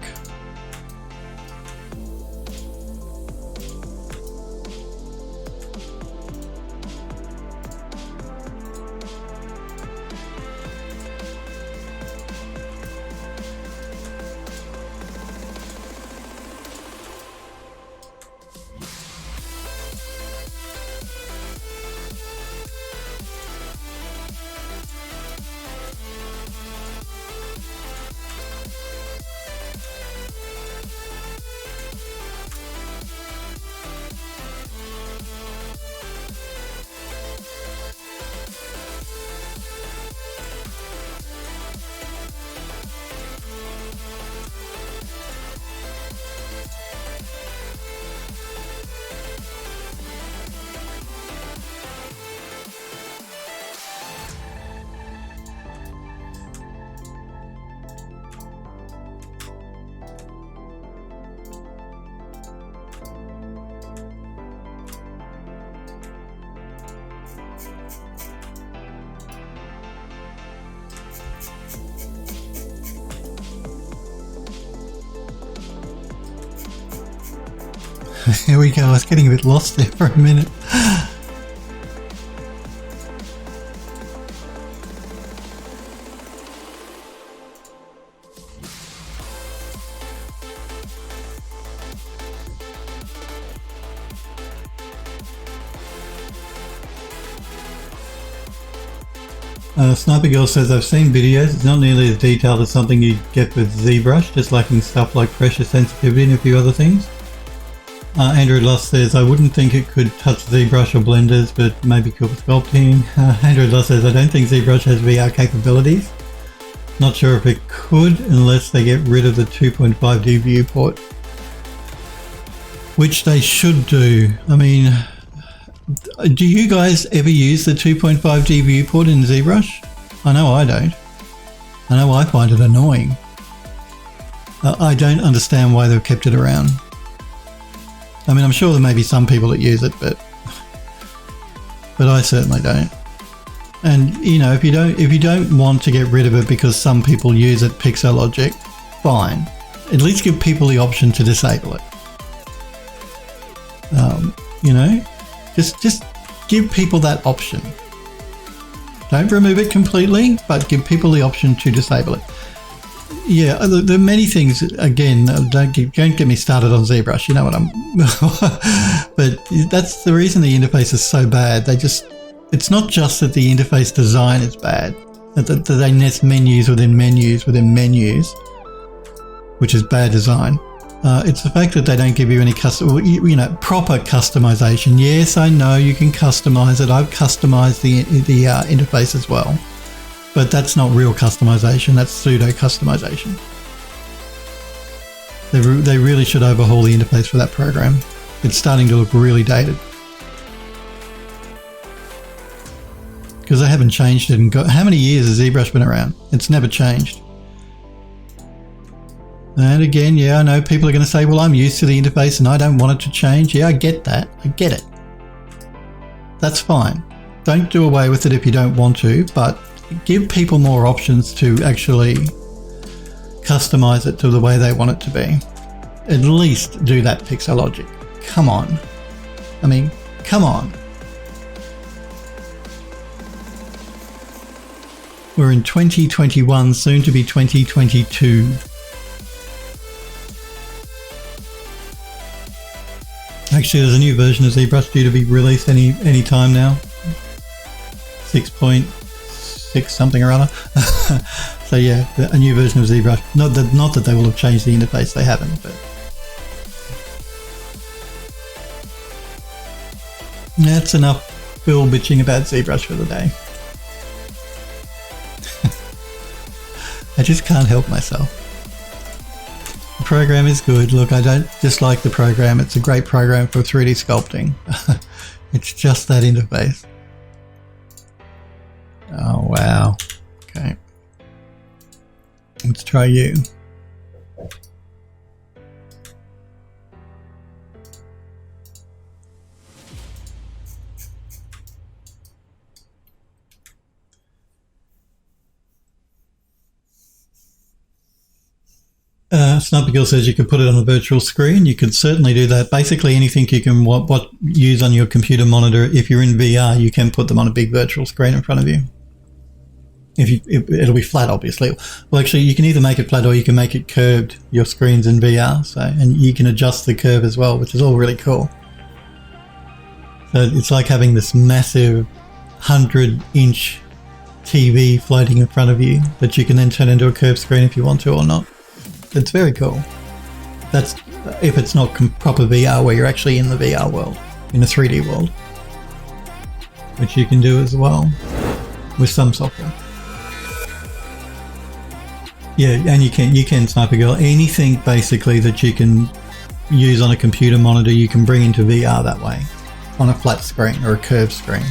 Here we go. I was getting a bit lost there for a minute. Sniper Girl says, I've seen videos, it's not nearly as detailed as something you'd get with ZBrush, just lacking stuff like pressure sensitivity and a few other things. Andrew Luss says, I wouldn't think it could touch ZBrush or blenders, but maybe could with sculpting. Andrew Luss says, I don't think ZBrush has VR capabilities. Not sure if it could unless they get rid of the 2.5D viewport. Which they should do. I mean, do you guys ever use the 2.5D viewport in ZBrush? I know I don't. I know I find it annoying. I don't understand why they've kept it around. I mean, I'm sure there may be some people that use it, but I certainly don't. And you know, if you don't want to get rid of it because some people use it, Pixologic, fine. At least give people the option to disable it. You know, just give people that option. Don't remove it completely, but give people the option to disable it. Yeah, there are many things. Again, don't get me started on ZBrush. You know what I'm. But that's the reason the interface is so bad. It's not just that the interface design is bad. That they nest menus within menus within menus, which is bad design. It's the fact that they don't give you any proper customization. Yes, I know you can customize it. I've customized the interface as well. But that's not real customization, that's pseudo customization. They really should overhaul the interface for that program. It's starting to look really dated. Because they haven't changed it. How many years has ZBrush been around? It's never changed. And again, yeah, I know people are going to say, well, I'm used to the interface and I don't want it to change. Yeah, I get that. I get it. That's fine. Don't do away with it if you don't want to, but give people more options to actually customize it to the way they want it to be. At least do that, Pixologic. Come on. I mean, come on. We're in 2021, soon to be 2022. Actually, there's a new version of ZBrush due to be released any time now. 6.6 something or other. So yeah, a new version of ZBrush. Not that they will have changed the interface, they haven't, but that's enough bill bitching about ZBrush for the day. I just can't help myself. The program is good. Look, I don't dislike the program. It's a great program for 3D sculpting. It's just that interface. Oh, wow. Okay. Let's try you. Sniper Girl says you could put it on a virtual screen. You could certainly do that. Basically anything you can use on your computer monitor. If you're in VR, you can put them on a big virtual screen in front of you. It'll be flat, obviously. Well, actually, you can either make it flat or you can make it curved, your screens in VR. And you can adjust the curve as well, which is all really cool. So it's like having this massive 100-inch TV floating in front of you that you can then turn into a curved screen if you want to or not. It's very cool. That's if it's not proper VR, where you're actually in the VR world, in a 3D world, which you can do as well with some software. Yeah, and you can Sniper Girl, anything basically that you can use on a computer monitor, you can bring into VR that way, on a flat screen or a curved screen.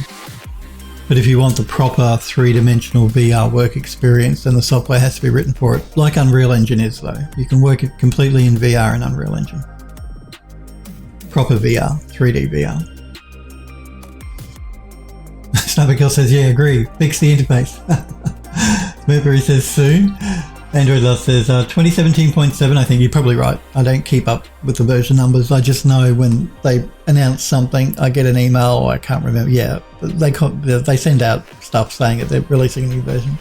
But if you want the proper three-dimensional VR work experience, then the software has to be written for it, like Unreal Engine is though. You can work it completely in VR in Unreal Engine. Proper VR, 3D VR. Sniper Girl says, yeah, agree, fix the interface. Mercury says soon. Android Love says 2017.7. I think you're probably right. I don't keep up with the version numbers. I just know when they announce something, I get an email, or I can't remember. Yeah, they send out stuff saying that they're releasing a new version.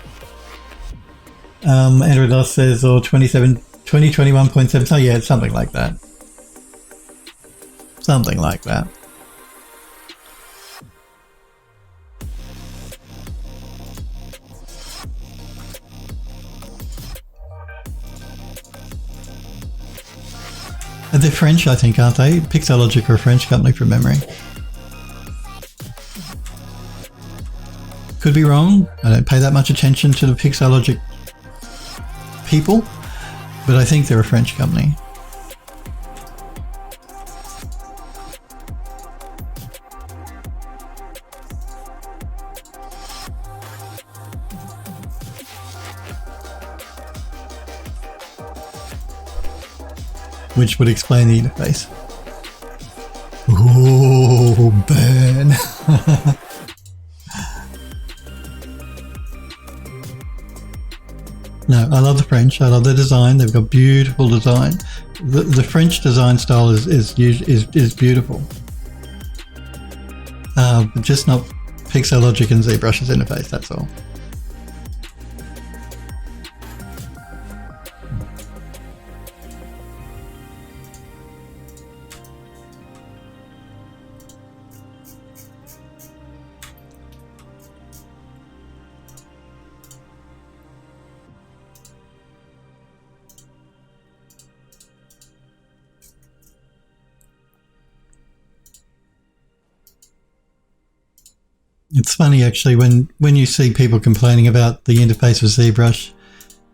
Android Love says, or 2021.7. So yeah, it's something like that. Something like that. They're French, I think, aren't they? Pixelogic are a French company from memory. Could be wrong. I don't pay that much attention to the Pixelogic people, but I think they're a French company. Which would explain the interface. Oh, burn. No, I love the French. I love their design. They've got beautiful design. The French design style is beautiful. But just not Pixelogic and ZBrush's interface, that's all. It's funny actually when you see people complaining about the interface of ZBrush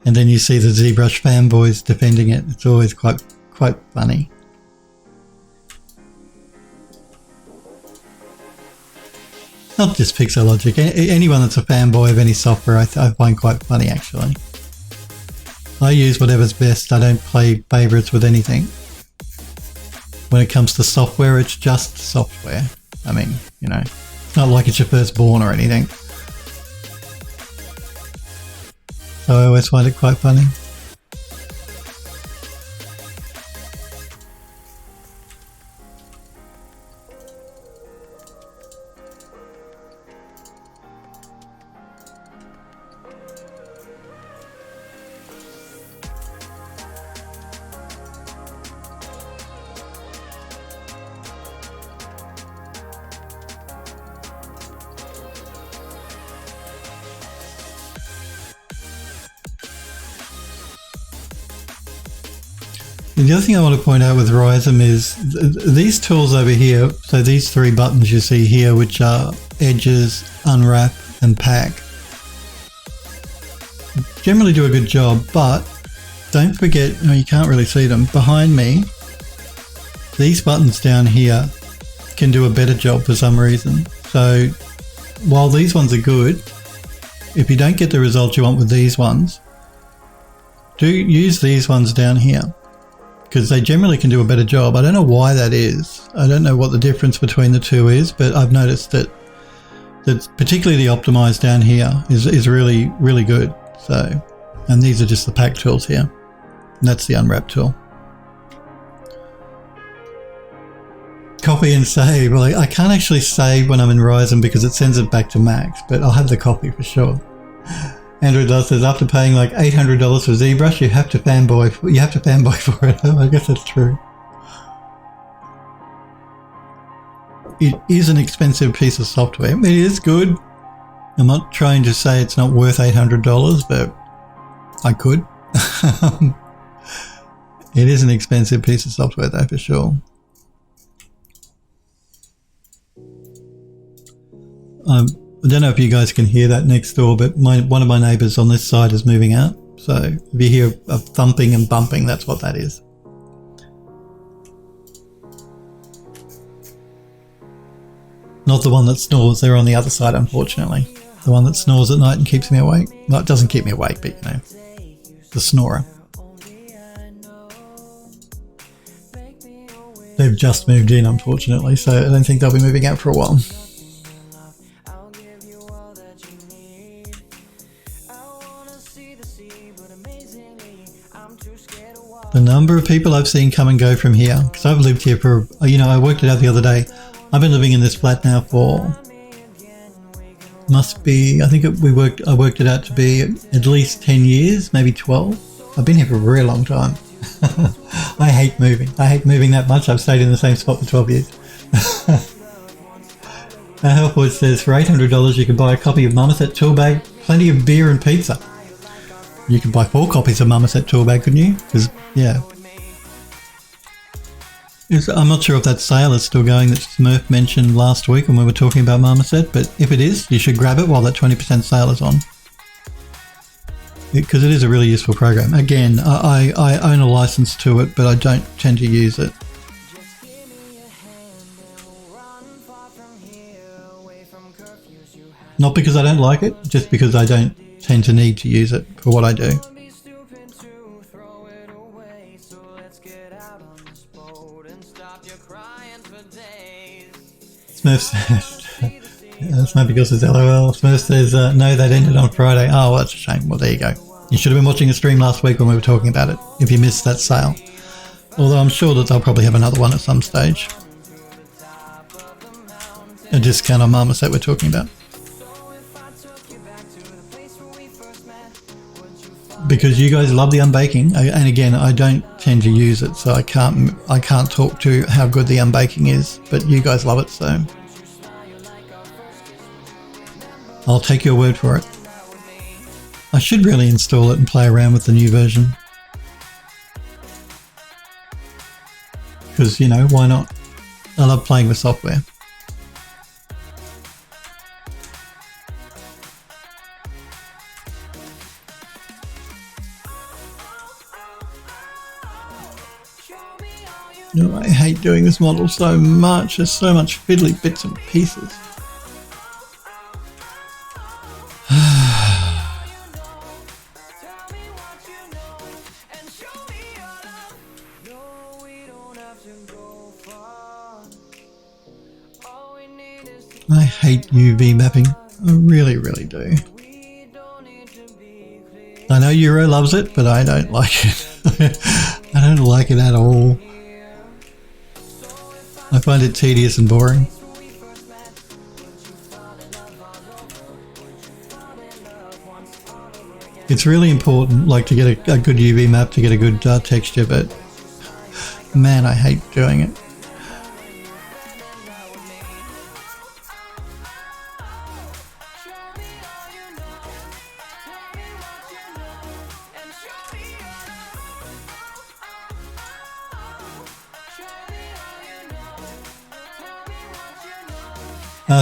and then you see the ZBrush fanboys defending it. It's always quite funny. Not just Pixelogic, anyone that's a fanboy of any software I find quite funny actually. I use whatever's best. I don't play favorites with anything. When it comes to software, it's just software. I mean, you know, it's not like it's your firstborn or anything. So I always find it quite funny. The other thing I want to point out with Rhizome is these tools over here, so these three buttons you see here, which are edges, unwrap and pack, generally do a good job, but don't forget, you can't really see them, behind me, these buttons down here can do a better job for some reason. So while these ones are good, if you don't get the result you want with these ones, do use these ones down here, because they generally can do a better job. I don't know why that is. I don't know what the difference between the two is, but I've noticed that particularly the optimize down here is really, really good. So, and these are just the pack tools here. And that's the unwrap tool. Copy and save. Well, I can't actually save when I'm in Rhizome because it sends it back to Max, but I'll have the copy for sure. Android Love says, after paying like $800 for ZBrush, you have to fanboy for it. I guess that's true. It is an expensive piece of software. It is good. I'm not trying to say it's not worth $800, but I could. It is an expensive piece of software though, for sure. I don't know if you guys can hear that next door, but one of my neighbours on this side is moving out. So if you hear a thumping and bumping, that's what that is. Not the one that snores. They're on the other side, unfortunately. The one that snores at night and keeps me awake. Well, it doesn't keep me awake, but you know, the snorer. They've just moved in, unfortunately, so I don't think they'll be moving out for a while. number of people I've seen come and go from here, because I've lived here for, I worked it out the other day. I've been living in this flat now for, must be, I worked it out to be at least 10 years, maybe 12. I've been here for a very long time. I hate moving. I hate moving that much. I've stayed in the same spot for 12 years. Healthwood says, for $800 you can buy a copy of Marmoset Tool Bag, plenty of beer and pizza. You could buy 4 copies of Marmoset Tool Bag, couldn't you? Because, yeah. I'm not sure if that sale is still going that Smurf mentioned last week when we were talking about Marmoset, but if it is, you should grab it while that 20% sale is on. Because it is a really useful program. Again, I own a license to it, but I don't tend to use it. Not because I don't like it, just because I don't tend to need to use it for what I do. Smurf says, Smoky Girl says LOL. Smurf says, no, that ended on Friday. Oh, well, that's a shame. Well, there you go. You should have been watching a stream last week when we were talking about it, if you missed that sale. Although I'm sure that they'll probably have another one at some stage. A discount on Marmoset we're talking about. Because you guys love the unbaking, and again, I don't tend to use it, so I can't talk to how good the unbaking is, but you guys love it, so I'll take your word for it. I should really install it and play around with the new version. Because, why not? I love playing with software. No, I hate doing this model so much. There's so much fiddly bits and pieces. I hate UV mapping. I really, really do. I know Euro loves it, but I don't like it. I don't like it at all. I find it tedious and boring. It's really important, to get a good UV map to get a good texture, but man, I hate doing it.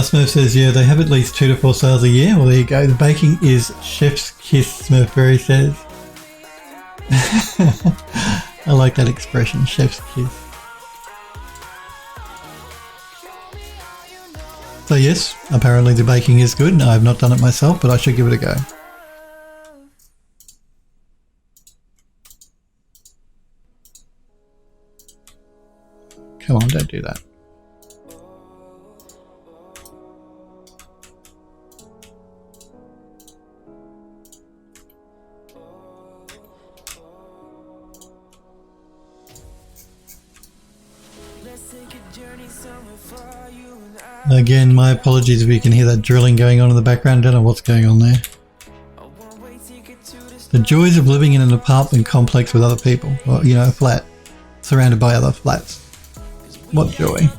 Smurf says, yeah, they have at least 2 to 4 sales a year. Well, there you go. The baking is chef's kiss, Smurfberry says. I like that expression, chef's kiss. So yes, apparently the baking is good. I have not done it myself, but I should give it a go. Come on, don't do that. Again, my apologies if you can hear that drilling going on in the background. I don't know what's going on there. The joys of living in an apartment complex with other people. Or, a flat. Surrounded by other flats. What joy.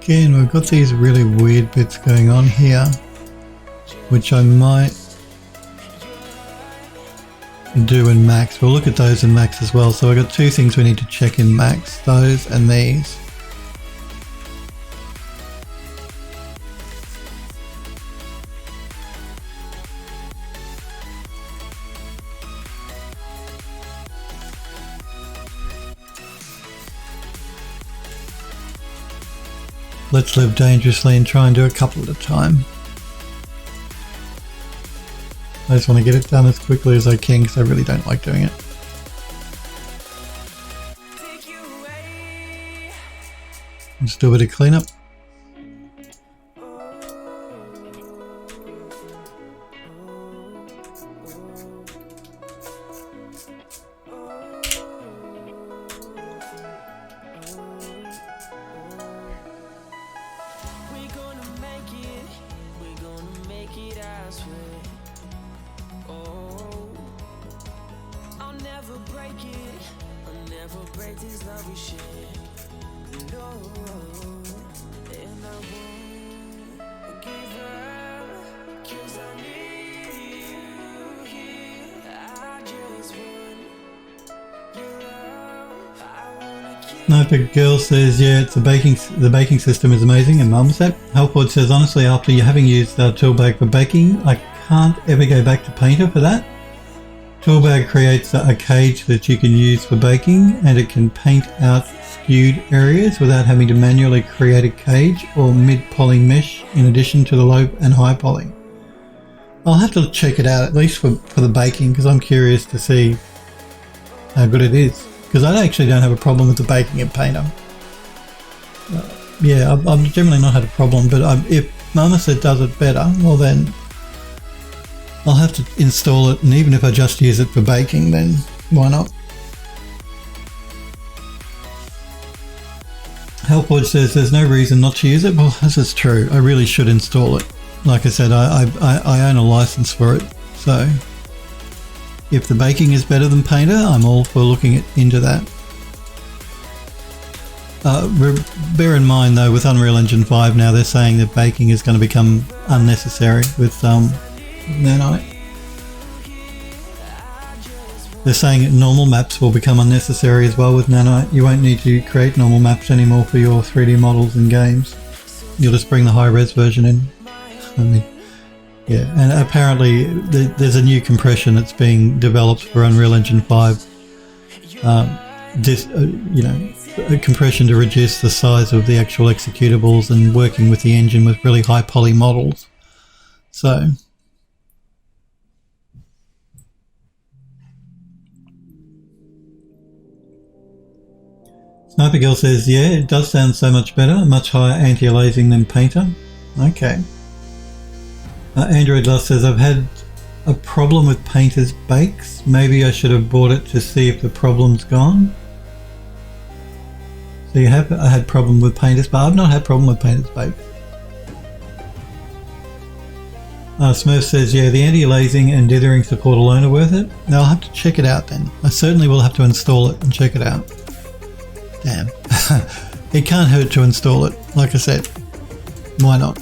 Again, we've got these really weird bits going on here, which I might do in Max. We'll look at those in Max as well. So I've got 2 things we need to check in Max, those and these. let's live dangerously and try and do a couple at a time. I just want to get it done as quickly as I can because I really don't like doing it. Just do a bit of cleanup. Sniper Girl says, yeah, it's the baking system is amazing, and Mum said. Helpwood says, honestly, after you having used Toolbag for baking, I can't ever go back to Painter for that. Toolbag creates a cage that you can use for baking, and it can paint out skewed areas without having to manually create a cage or mid-poly mesh in addition to the low and high poly. I'll have to check it out, at least for the baking, because I'm curious to see how good it is. Because I actually don't have a problem with the baking in Painter. Yeah, I've generally not had a problem, but if Marmoset does it better, well then I'll have to install it, and even if I just use it for baking, then why not? Helpwood says there's no reason not to use it. Well, this is true. I really should install it. Like I said, I own a license for it, so if the baking is better than Painter, I'm all for looking into that. Bear in mind though, with Unreal Engine 5 now, they're saying that baking is going to become unnecessary with Nanite. They're saying that normal maps will become unnecessary as well with Nanite. You won't need to create normal maps anymore for your 3D models and games. You'll just bring the high-res version in. I mean, yeah, and apparently there's a new compression that's being developed for Unreal Engine 5. A compression to reduce the size of the actual executables and working with the engine with really high poly models. So Sniper Girl says, yeah, it does sound so much better, much higher anti-aliasing than Painter. Okay. Android Lust says, I've had a problem with Painter's bakes. Maybe I should have bought it to see if the problem's gone. So you have had problem with Painter's, but I've not had problem with Painter's bake. Smurf says, yeah, the anti-aliasing and dithering support alone are worth it. Now I'll have to check it out then. I certainly will have to install it and check it out. Damn. It can't hurt to install it, like I said. Why not?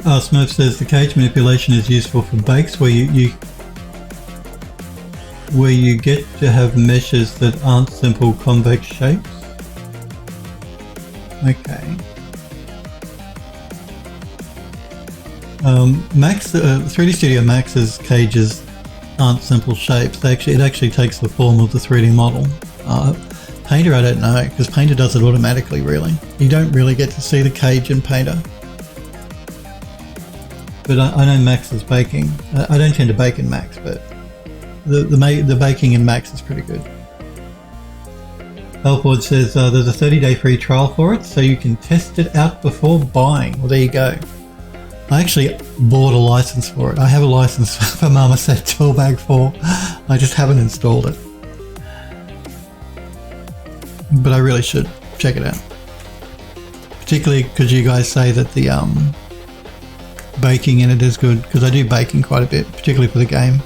Smurf says the cage manipulation is useful for bakes where you get to have meshes that aren't simple convex shapes. Okay. Max, 3D Studio Max's cages aren't simple shapes. It actually takes the form of the 3D model. Painter, I don't know, because Painter does it automatically, really. You don't really get to see the cage in Painter. But I know Max is baking. I don't tend to bake in Max, but the baking in Max is pretty good. Belford says there's a 30-day free trial for it, so you can test it out before buying. Well, there you go. I actually bought a license for it. I have a license for Marmoset Toolbag 4. I just haven't installed it. But I really should check it out. Particularly because you guys say that the baking in it is good, because I do baking quite a bit, particularly for the game.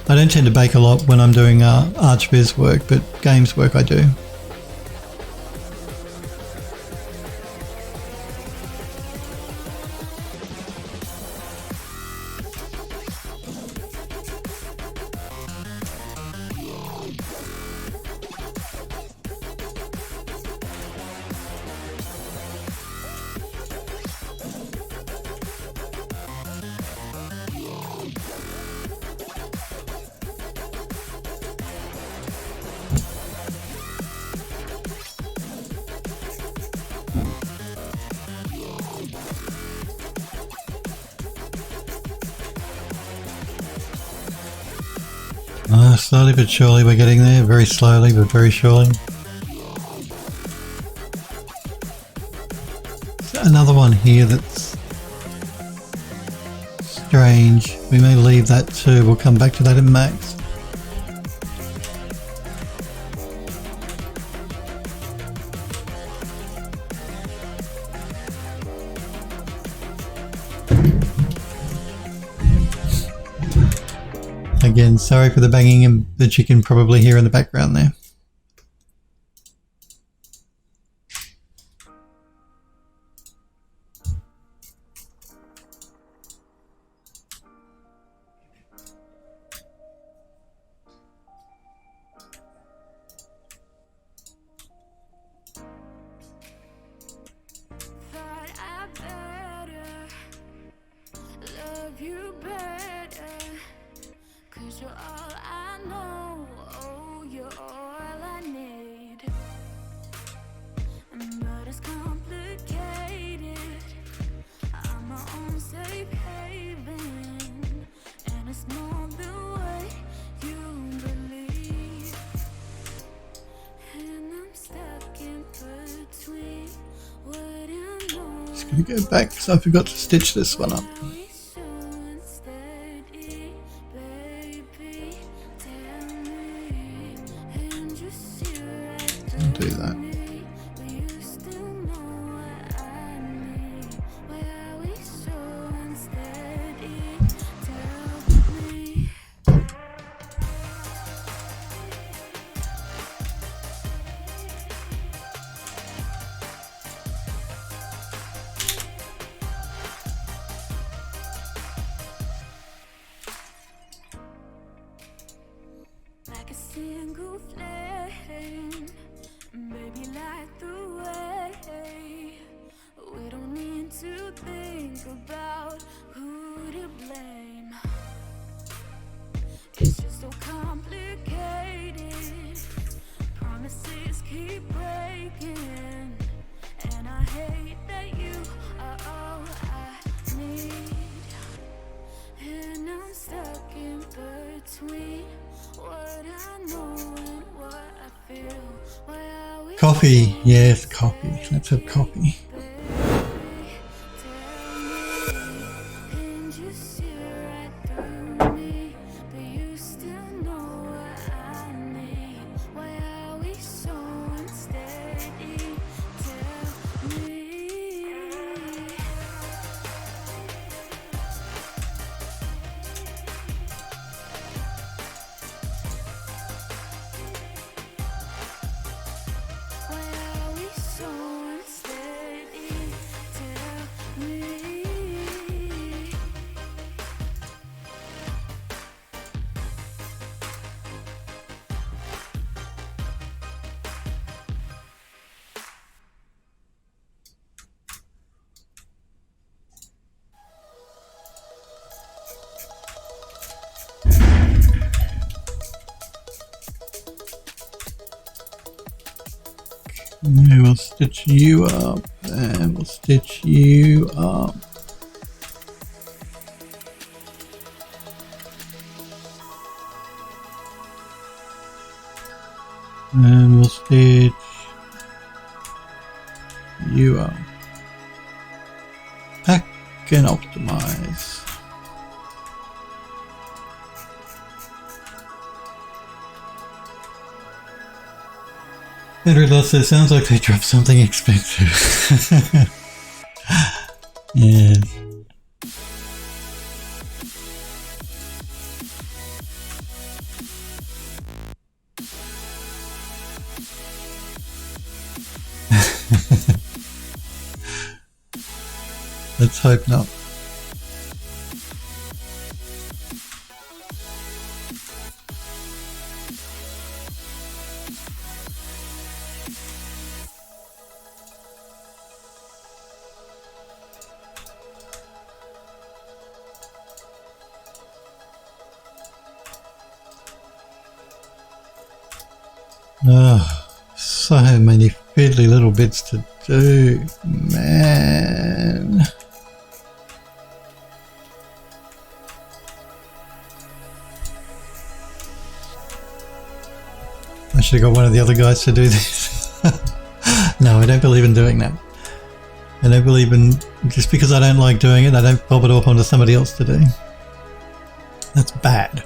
I don't tend to bake a lot when I'm doing ArchViz work, but games work I do. Slowly but surely we're getting there, very slowly but very surely. Another one here that's strange. We may leave that too, we'll come back to that in Max. Again, sorry for the banging that you can probably hear in the background there. Just gonna go back because I forgot to stitch this one up. I'll do that. Coffee, yes, coffee. Let's have coffee. We will stitch you up, and we'll stitch you up. And we'll stitch you up. Pack and optimize. Henry Loss says, sounds like they dropped something expensive. Yes. Let's hope not. Oh, so many fiddly little bits to do, man. I should have got one of the other guys to do this. No, I don't believe in doing that. I don't believe in, just because I don't like doing it, I don't bob it off onto somebody else to do. That's bad.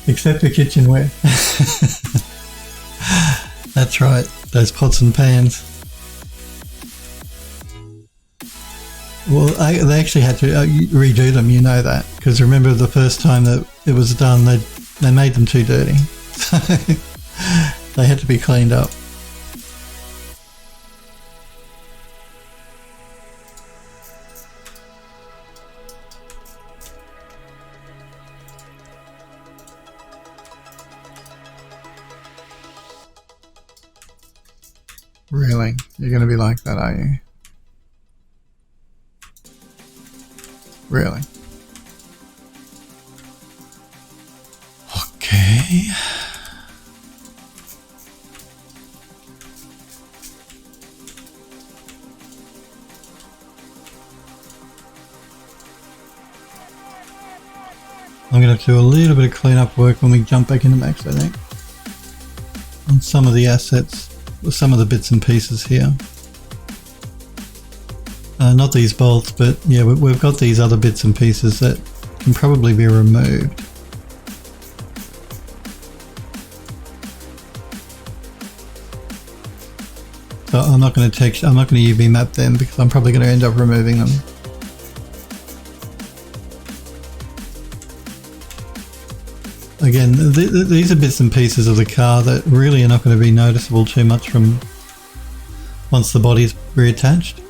Except for kitchenware. That's right, those pots and pans. Well, they actually had to redo them, you know that, because remember the first time that it was done, they made them too dirty. So they had to be cleaned up. Really? You're going to be like that, are you? Really? Okay. I'm going to have to do a little bit of cleanup work when we jump back into Max, I think. On some of the assets. Some of the bits and pieces here. Not these bolts, but yeah, we've got these other bits and pieces that can probably be removed. So I'm not going to UV map them because I'm probably going to end up removing them. Again, these are bits and pieces of the car that really are not going to be noticeable too much from once the body's reattached.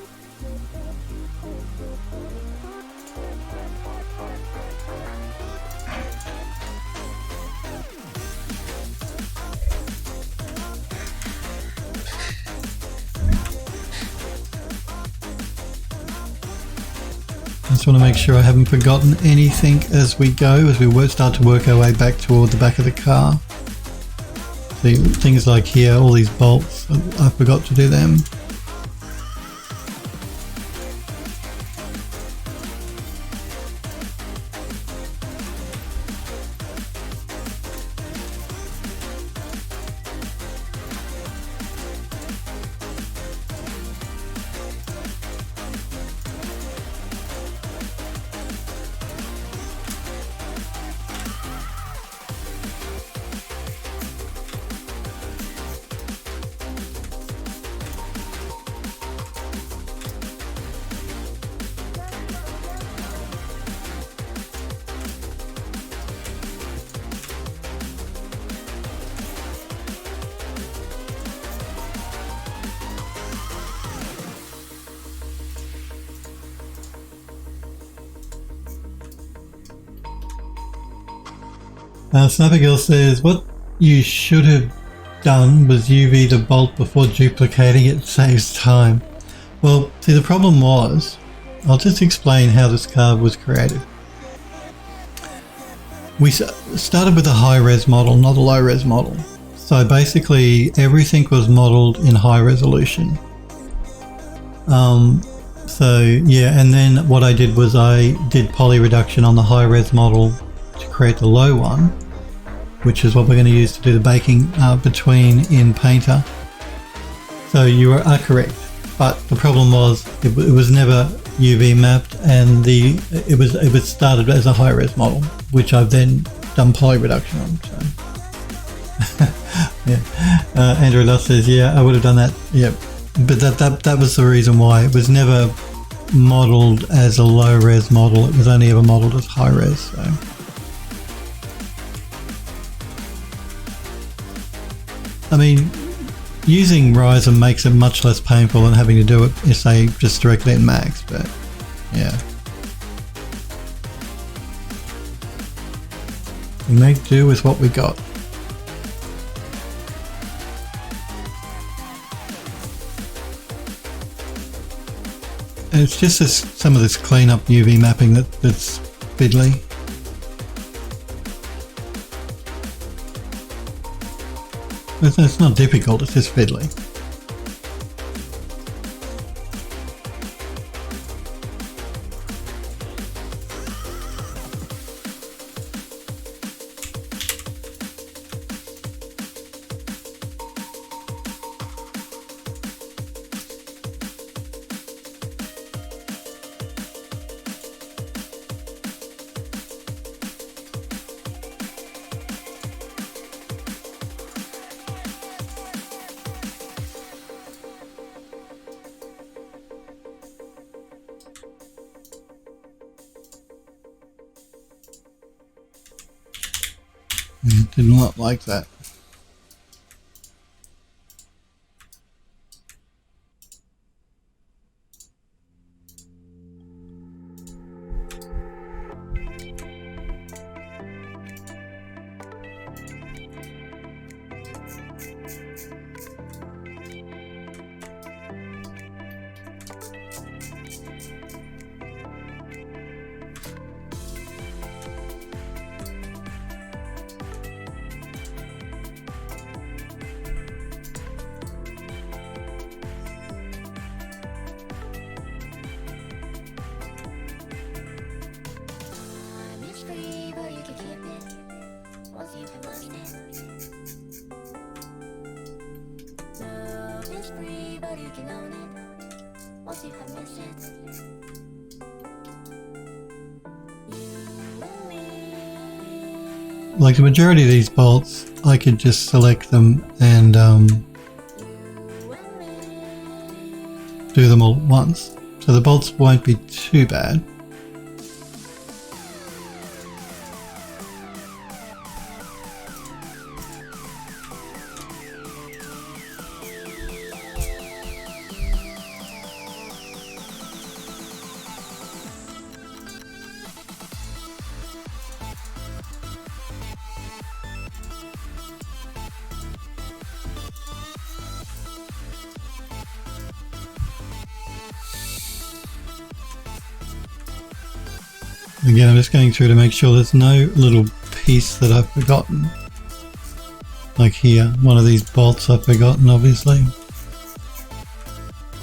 Just want to make sure I haven't forgotten anything as we go, as we start to work our way back toward the back of the car. See, things like here, all these bolts, I forgot to do them. Sniper Girl says, what you should have done was UV the bolt before duplicating it saves time. Well, see, the problem was, I'll just explain how this card was created. We started with a high-res model, not a low-res model. So basically everything was modeled in high resolution. So yeah, and then what I did was I did poly reduction on the high-res model to create the low one, which is what we're going to use to do the baking between in Painter. So you are correct, but the problem was it was never UV mapped, and it was started as a high-res model, which I've then done poly reduction on. So. Yeah, Andrew Loss says, yeah, I would have done that. Yep, but that was the reason why it was never modeled as a low-res model. It was only ever modeled as high-res. So. I mean, using Ryzen makes it much less painful than having to do it, say, just directly in Max, but yeah. We make do with what we got. And it's just some of this cleanup UV mapping that's fiddly. It's not difficult, it's just fiddly. Did not like that. Like the majority of these bolts, I could just select them and do them all at once. So the bolts won't be too bad. Again, I'm just going through to make sure there's no little piece that I've forgotten. Like here, one of these bolts I've forgotten, obviously.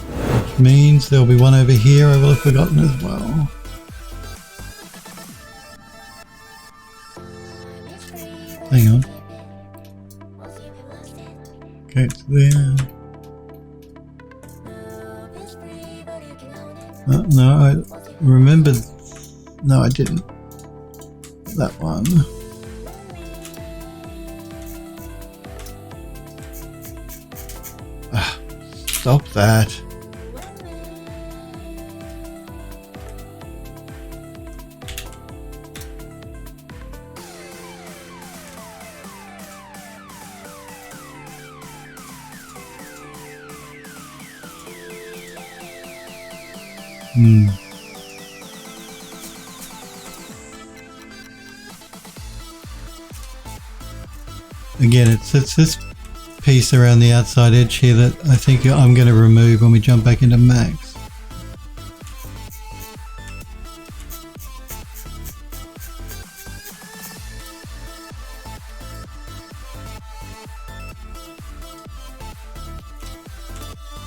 Which means there'll be one over here I will have forgotten as well. Hang on. Okay, it's there. No, I remembered. No, I didn't. That one. Ah, stop that. Again, it's this piece around the outside edge here that I think I'm going to remove when we jump back into Max.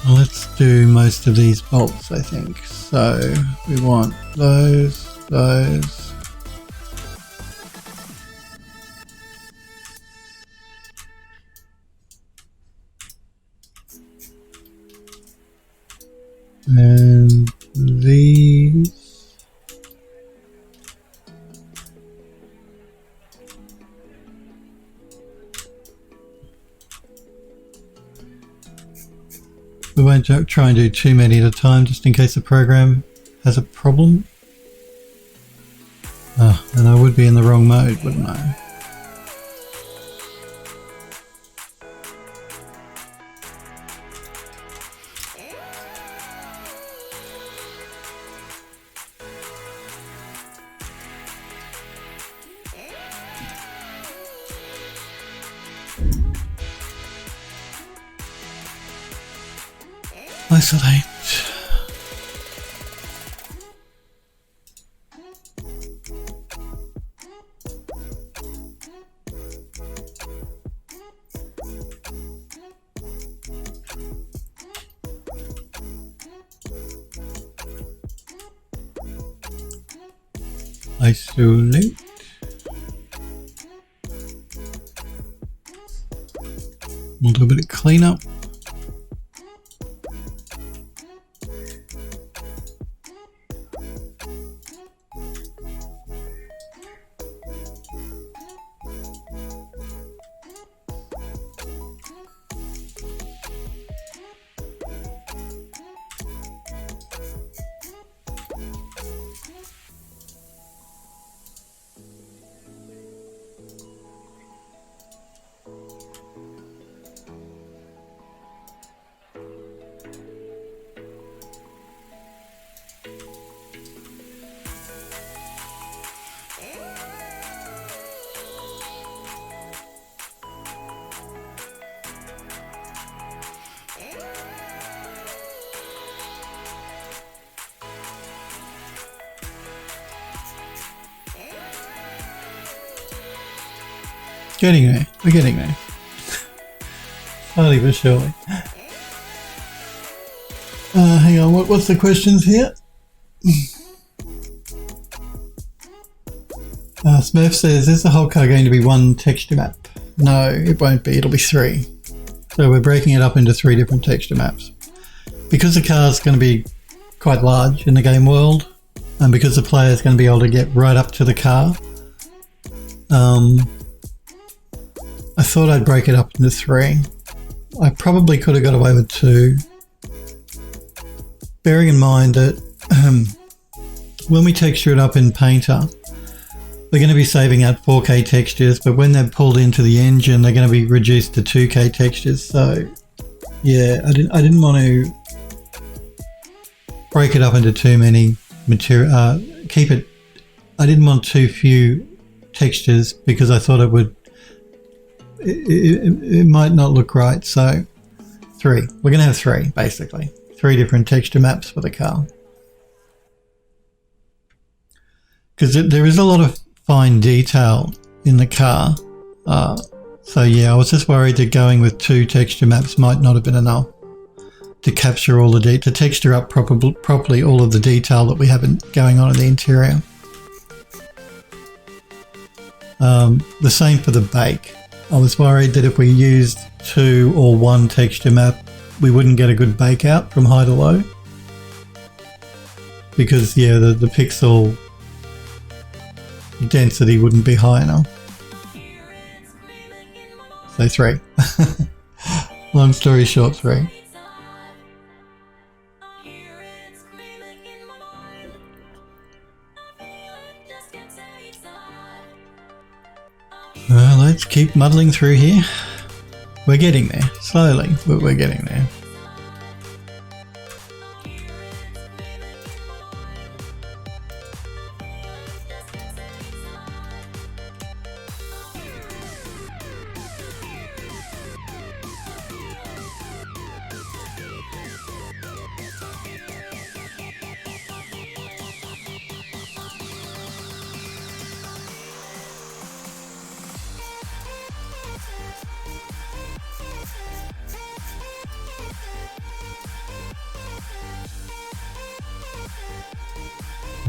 Let's do most of these bolts, I think. So we want those. And these. We won't try and do too many at a time, just in case the program has a problem. And I would be in the wrong mode, wouldn't I? Isolate. Isolate. We'll do a bit of cleanup. Getting there. We're getting there. Slowly but surely. Hang on, what's the questions here? Smurf says, is the whole car going to be one texture map? No, it won't be. It'll be 3. So we're breaking it up into 3 different texture maps. Because the car's going to be quite large in the game world, and because the player's going to be able to get right up to the car, I thought I'd break it up into 3. I probably could have got away with 2. Bearing in mind that when we texture it up in Painter, we're going to be saving out 4K textures, but when they're pulled into the engine, they're going to be reduced to 2K textures. So yeah, I didn't want to break it up into too many material. I didn't want too few textures because I thought it might not look right. So 3. We're going to have 3 basically. 3 different texture maps for the car. Because there is a lot of fine detail in the car. So yeah, I was just worried that going with 2 texture maps might not have been enough to capture all the to texture up properly all of the detail that we have going on in the interior. The same for the bake. I was worried that if we used 2 or 1 texture map, we wouldn't get a good bake out from high to low. Because yeah, the pixel density wouldn't be high enough. So 3. Long story short, 3. Let's keep muddling through here. We're getting there, slowly, but we're getting there.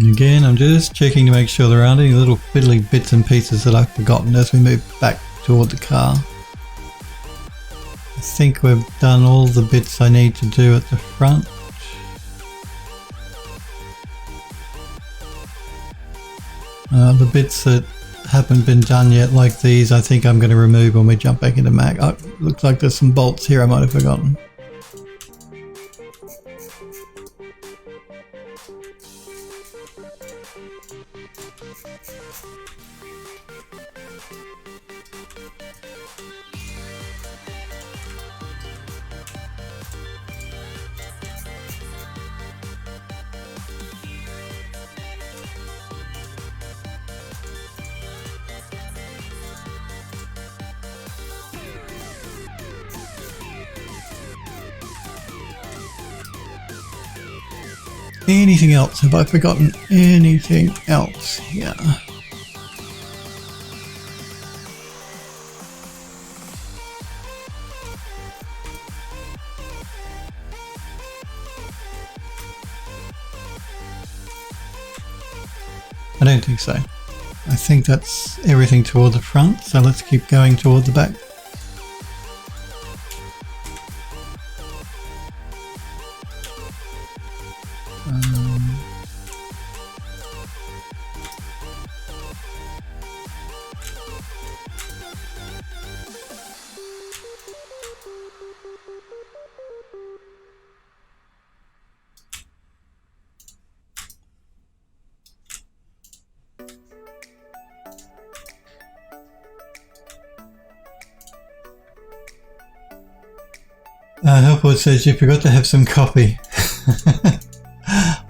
And again, I'm just checking to make sure there aren't any little fiddly bits and pieces that I've forgotten as we move back toward the car. I think we've done all the bits I need to do at the front. The bits that haven't been done yet, like these, I think I'm going to remove when we jump back into Mac. Oh, looks like there's some bolts here I might have forgotten. Anything else? Have I forgotten anything else here? I don't think so. I think that's everything toward the front, so let's keep going toward the back. Helpwood says you forgot to have some coffee. Well,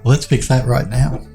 let's fix that right now.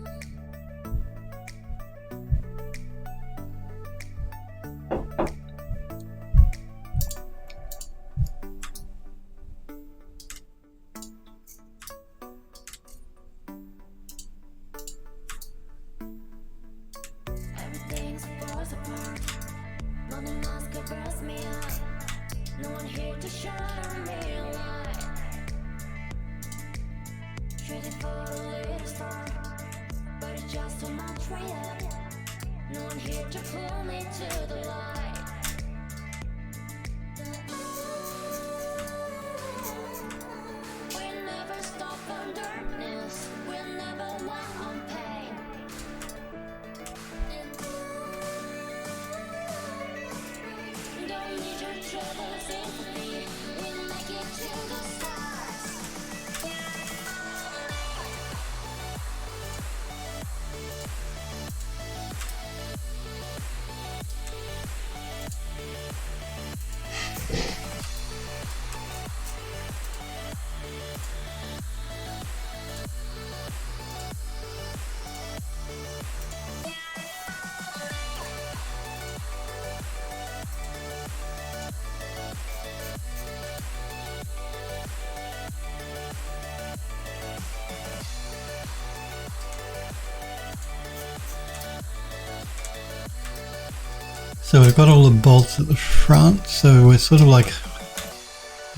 So we've got all the bolts at the front, so we're sort of like,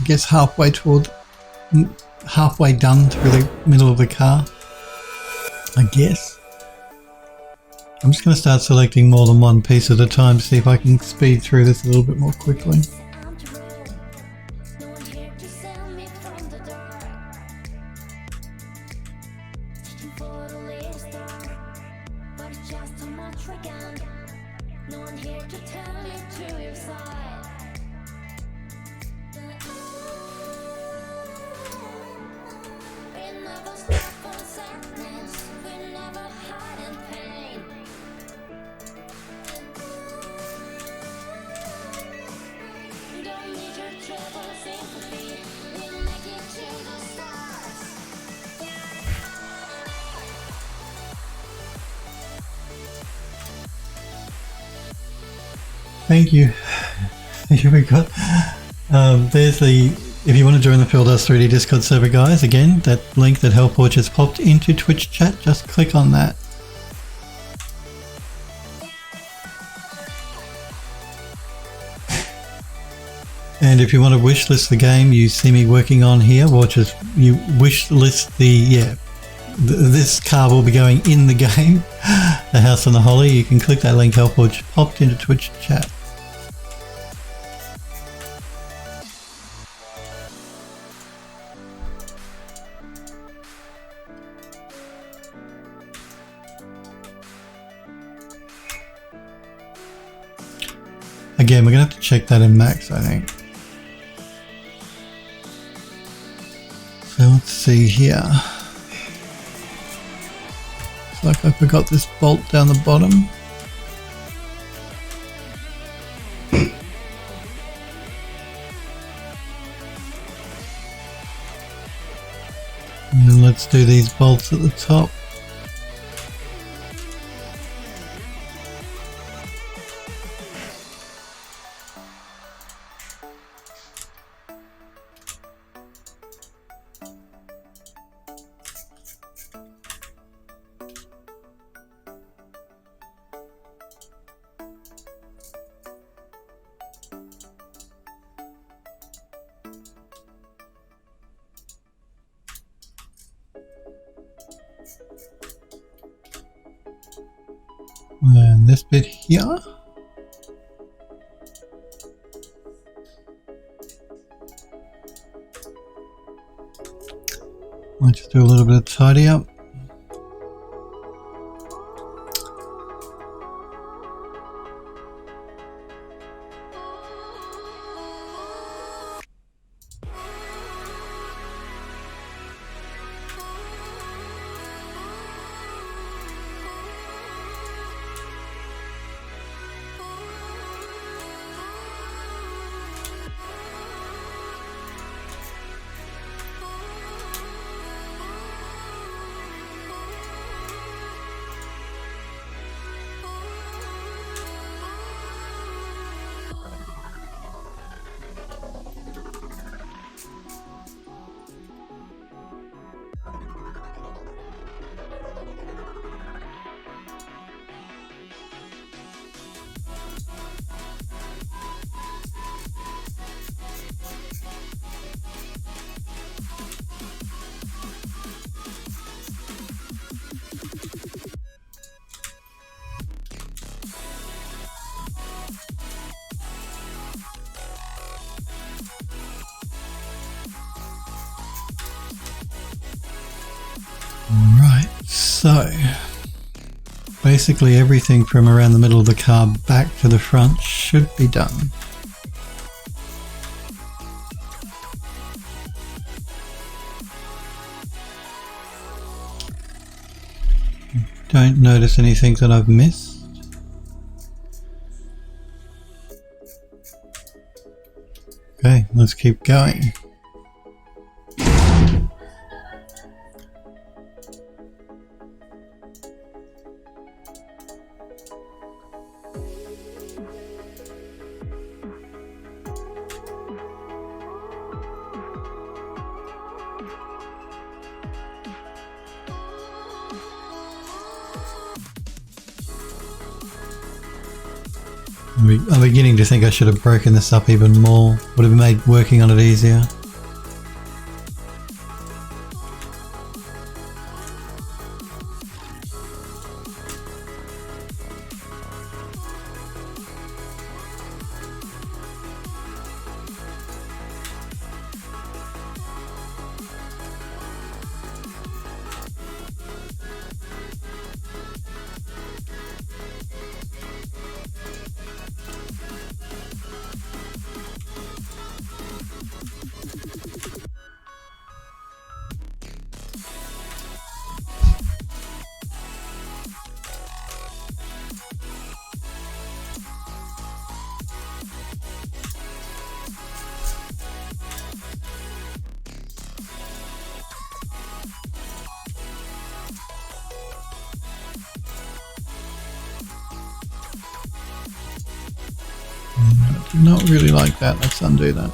I guess halfway done through the middle of the car, I guess. I'm just going to start selecting more than one piece at a time to see if I can speed through this a little bit more quickly. Thank you. Here we go. There's the, if you want to join the Fieldhouse 3D Discord server, guys, again, that link that Hellporch has popped into Twitch chat, just click on that. And if you want to wishlist the game you see me working on here, which is you wishlist the this car will be going in the game, The House on the Holly. You can click that link up or popped into Twitch chat. Again, we're going to have to check that in max, I think. So let's see here. Looks like I forgot this bolt down the bottom. And then let's do these bolts at the top. And this bit here. Might just do a little bit of tidy up. Right, so basically everything from around the middle of the car back to the front should be done. Don't notice anything that I've missed. Okay, let's keep going. I'm beginning to think I should have broken this up even more. Would have made working on it easier. I do not really like that. Let's undo that.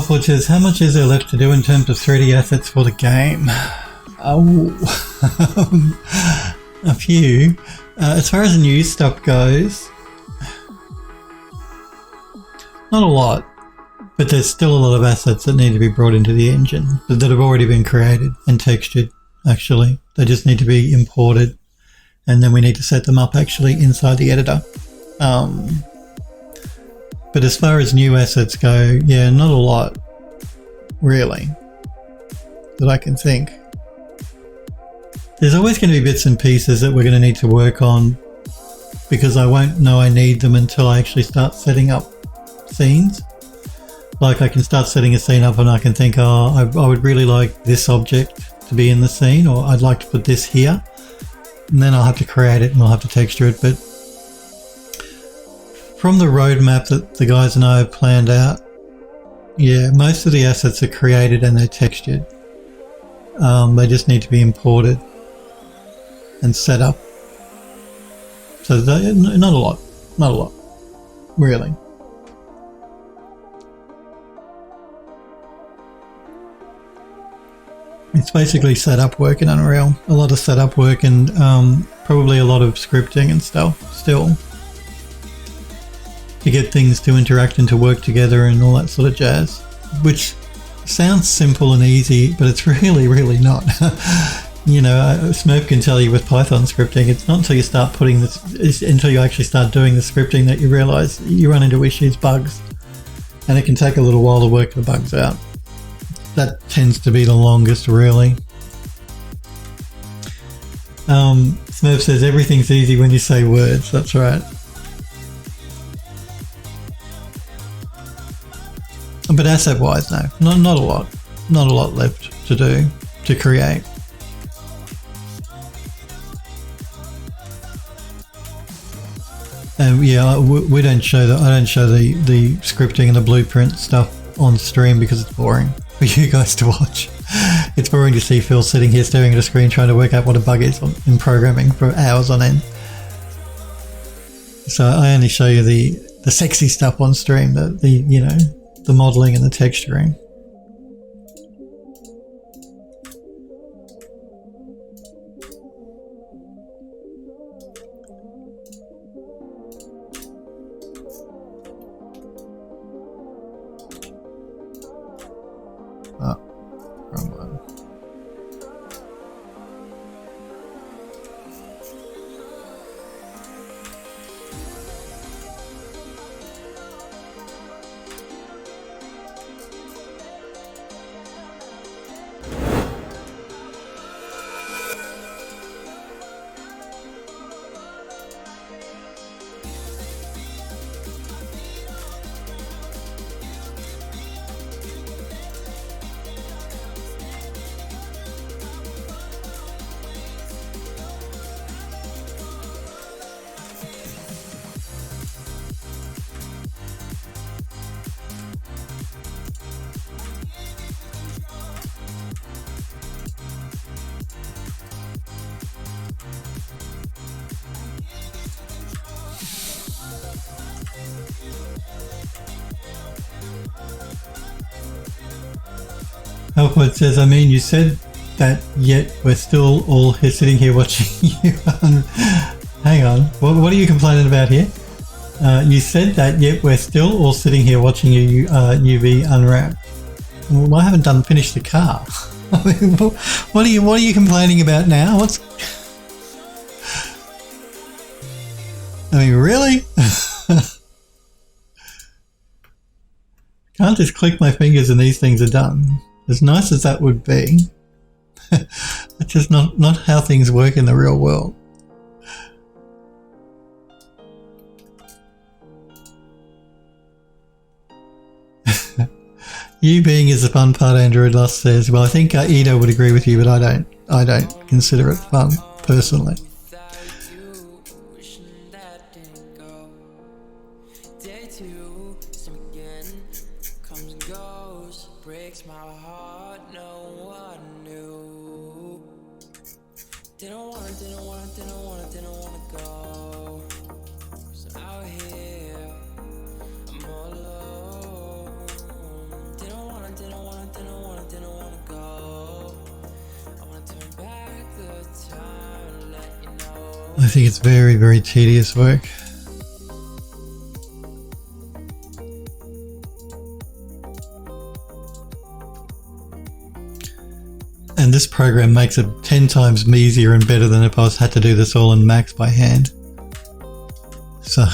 Healthwood says, how much is there left to do in terms of 3D assets for the game? Oh, a few. As far as new stuff goes, not a lot, but there's still a lot of assets that need to be brought into the engine that have already been created and textured, actually. They just need to be imported, and then we need to set them up actually inside the editor. But as far as new assets go, yeah, not a lot, really, that I can think. There's always going to be bits and pieces that we're going to need to work on because I won't know I need them until I actually start setting up scenes. Like I can start setting a scene up and I can think, oh, I would really like this object to be in the scene, or I'd like to put this here. And then I'll have to create it and I'll have to texture it. But from the roadmap that the guys and I have planned out, yeah, most of the assets are created and they're textured. They just need to be imported and set up. So not a lot, really. It's basically setup work in Unreal. A lot of setup work and probably a lot of scripting and stuff still to get things to interact and to work together and all that sort of jazz, which sounds simple and easy, but it's really, really not. You know, Smurf can tell you with Python scripting, it's not until you start putting this, until you actually start doing the scripting that you realize you run into issues, bugs, and it can take a little while to work the bugs out. That tends to be the longest, really. Smurf says everything's easy when you say words. That's right. But asset-wise, no, not a lot. Not a lot left to do, to create. And yeah, we don't show I don't show the scripting and the blueprint stuff on stream because it's boring for you guys to watch. It's boring to see Phil sitting here staring at a screen trying to work out what a bug is in programming for hours on end. So I only show you the sexy stuff on stream, the modeling and the texturing. Oh, wrong one. Helpwood says, I mean, you said that, yet we're still all here sitting here watching you. Hang on, what are you complaining about here? You said that, yet we're still all sitting here watching you UV unwrap. Well, I haven't finished the car. I mean, what are you complaining about now? I mean, really? Can't just click my fingers and these things are done. As nice as that would be, it's just not how things work in the real world. You being is the fun part, Android Lust says. Well, I think Edo would agree with you, but I don't consider it fun personally. I think it's very, very tedious work. And this program makes it 10 times easier and better than if I had to do this all in Max by hand. So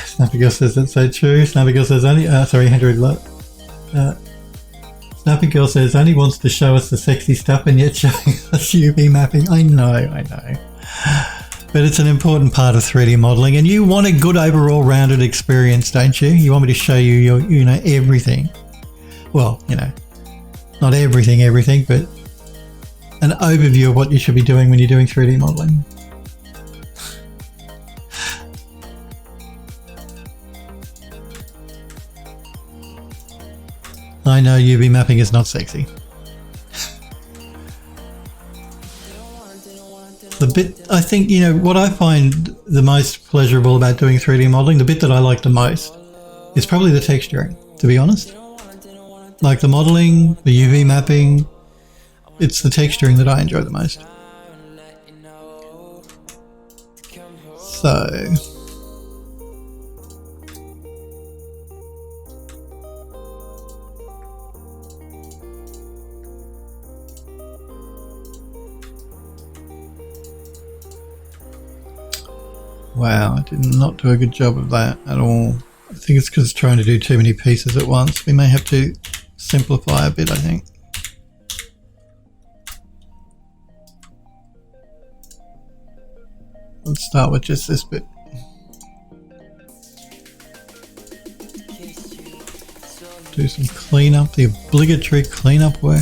Snappy Girl says that's so true. Snappy Girl says only Snappy Girl says only wants to show us the sexy stuff and yet showing us UV mapping. I know. But it's an important part of 3D modeling, and you want a good overall rounded experience, don't you? You want me to show you your, everything. Well, not everything, but an overview of what you should be doing when you're doing 3D modeling. I know UV mapping is not sexy. The bit, I think, what I find the most pleasurable about doing 3D modeling, the bit that I like the most, is probably the texturing, to be honest. Like the modeling, the UV mapping, it's the texturing that I enjoy the most. So wow, I did not do a good job of that at all. I think it's because trying to do too many pieces at once. We may have to simplify a bit, I think. Let's start with just this bit. Do some cleanup, the obligatory cleanup work.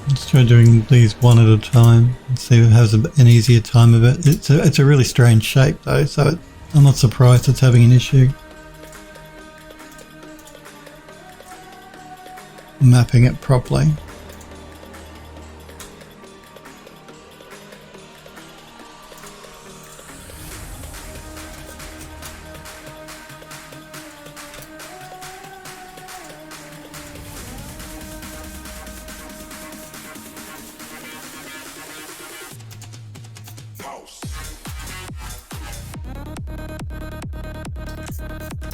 Let's try doing these one at a time and see who has an easier time of it. It's a really strange shape though, so I'm not surprised it's having an issue. Mapping it properly.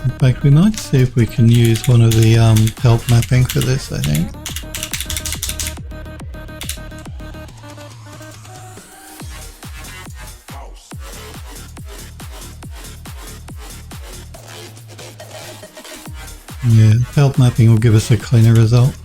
In fact, we might see if we can use one of the help mapping for this, I think. Yeah, help mapping will give us a cleaner result.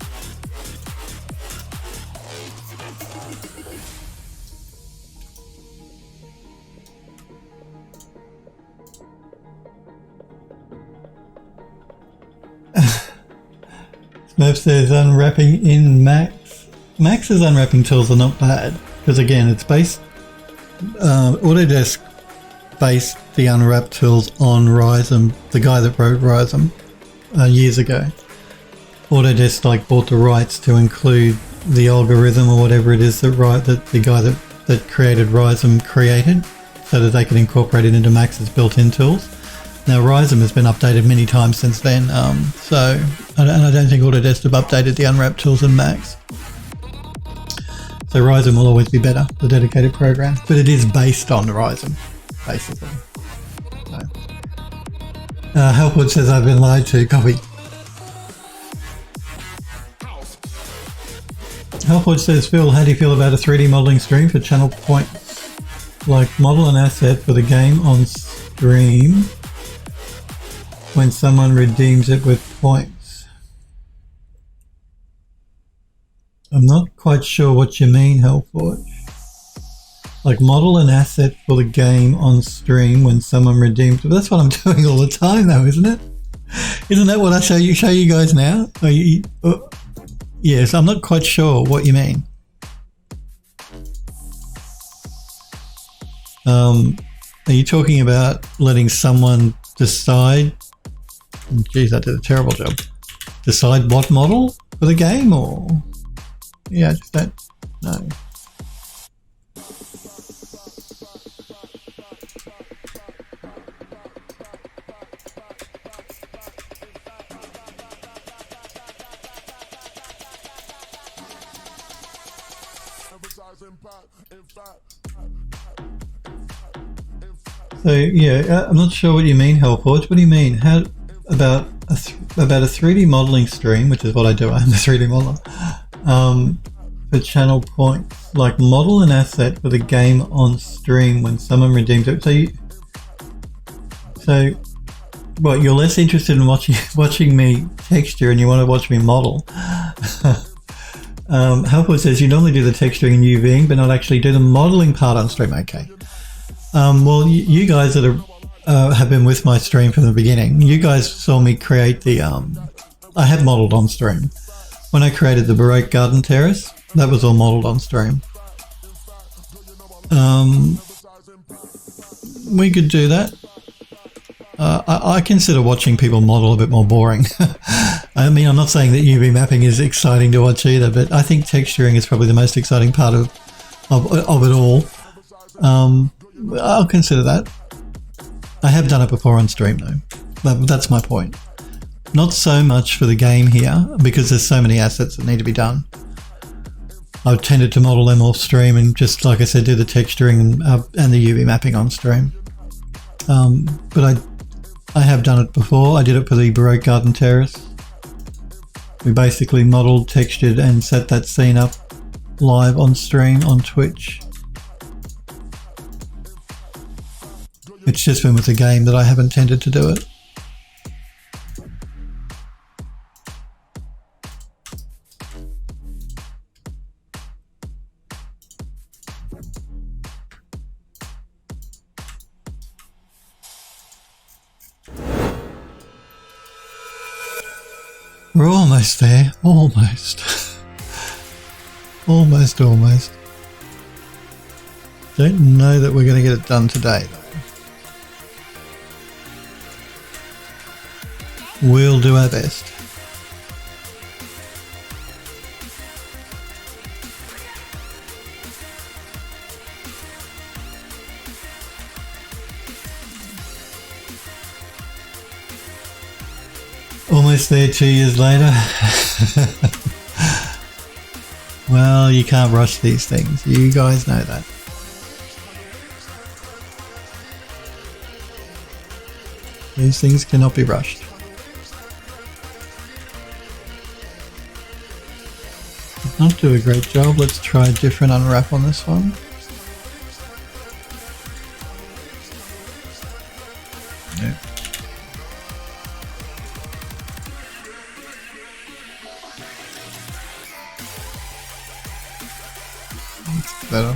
Smurf says unwrapping in Max. Max's unwrapping tools are not bad because again it's based Autodesk based the unwrap tools on Rhizome, the guy that wrote Rhizome years ago. Autodesk bought the rights to include the algorithm or whatever it is that the guy that created Rhizome created, so that they could incorporate it into Max's built-in tools. Now Rhizome has been updated many times since then, and I don't think Autodesk have updated the unwrap tools in Max. So Rhizome will always be better, the dedicated program, but it is based on Rhizome, basically. So. Helpwood says I've been lied to, copy. Hellforge says, Phil, how do you feel about a 3D modeling stream for channel points? Like model an asset for the game on stream when someone redeems it with points. I'm not quite sure what you mean, Hellforge. Like model an asset for the game on stream when someone redeems it. That's what I'm doing all the time though, isn't it? Isn't that what I show you guys now? Yes, I'm not quite sure what you mean. Are you talking about letting someone decide? Geez, I did a terrible job. Decide what model for the game, or yeah, I just don't know. So yeah, I'm not sure what you mean, Hellforge. What do you mean? How about a 3D modeling stream, which is what I do. I'm a 3D modeler. For channel points, like model an asset for the game on stream when someone redeems it. So what? You're less interested in watching me texture, and you want to watch me model. Hellforge says you normally do the texturing and UVing, but not actually do the modeling part on stream. Okay. Well, you guys that have been with my stream from the beginning, you guys saw me create the, I have modeled on stream. When I created the Baroque Garden Terrace, that was all modeled on stream. We could do that. I consider watching people model a bit more boring. I mean, I'm not saying that UV mapping is exciting to watch either, but I think texturing is probably the most exciting part of it all. I'll consider that. I have done it before on stream though. That's my point. Not so much for the game here, because there's so many assets that need to be done. I've tended to model them off stream and just, like I said, do the texturing and the UV mapping on stream. But I have done it before. I did it for the Baroque Garden Terrace. We basically modeled, textured and set that scene up live on stream on Twitch. It's just been with the game that I haven't tended to do it. We're almost there. Almost. Almost. Don't know that we're going to get it done today though. We'll do our best. Almost there 2 years later. Well, you can't rush these things. You guys know that. These things cannot be rushed. Did not do a great job. Let's try a different unwrap on this one. Yeah. That's better.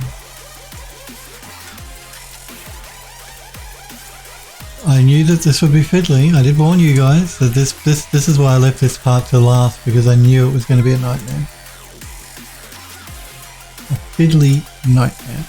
I knew that this would be fiddly. I did warn you guys that this is why I left this part to last, because I knew it was going to be a nightmare. A fiddly nightmare.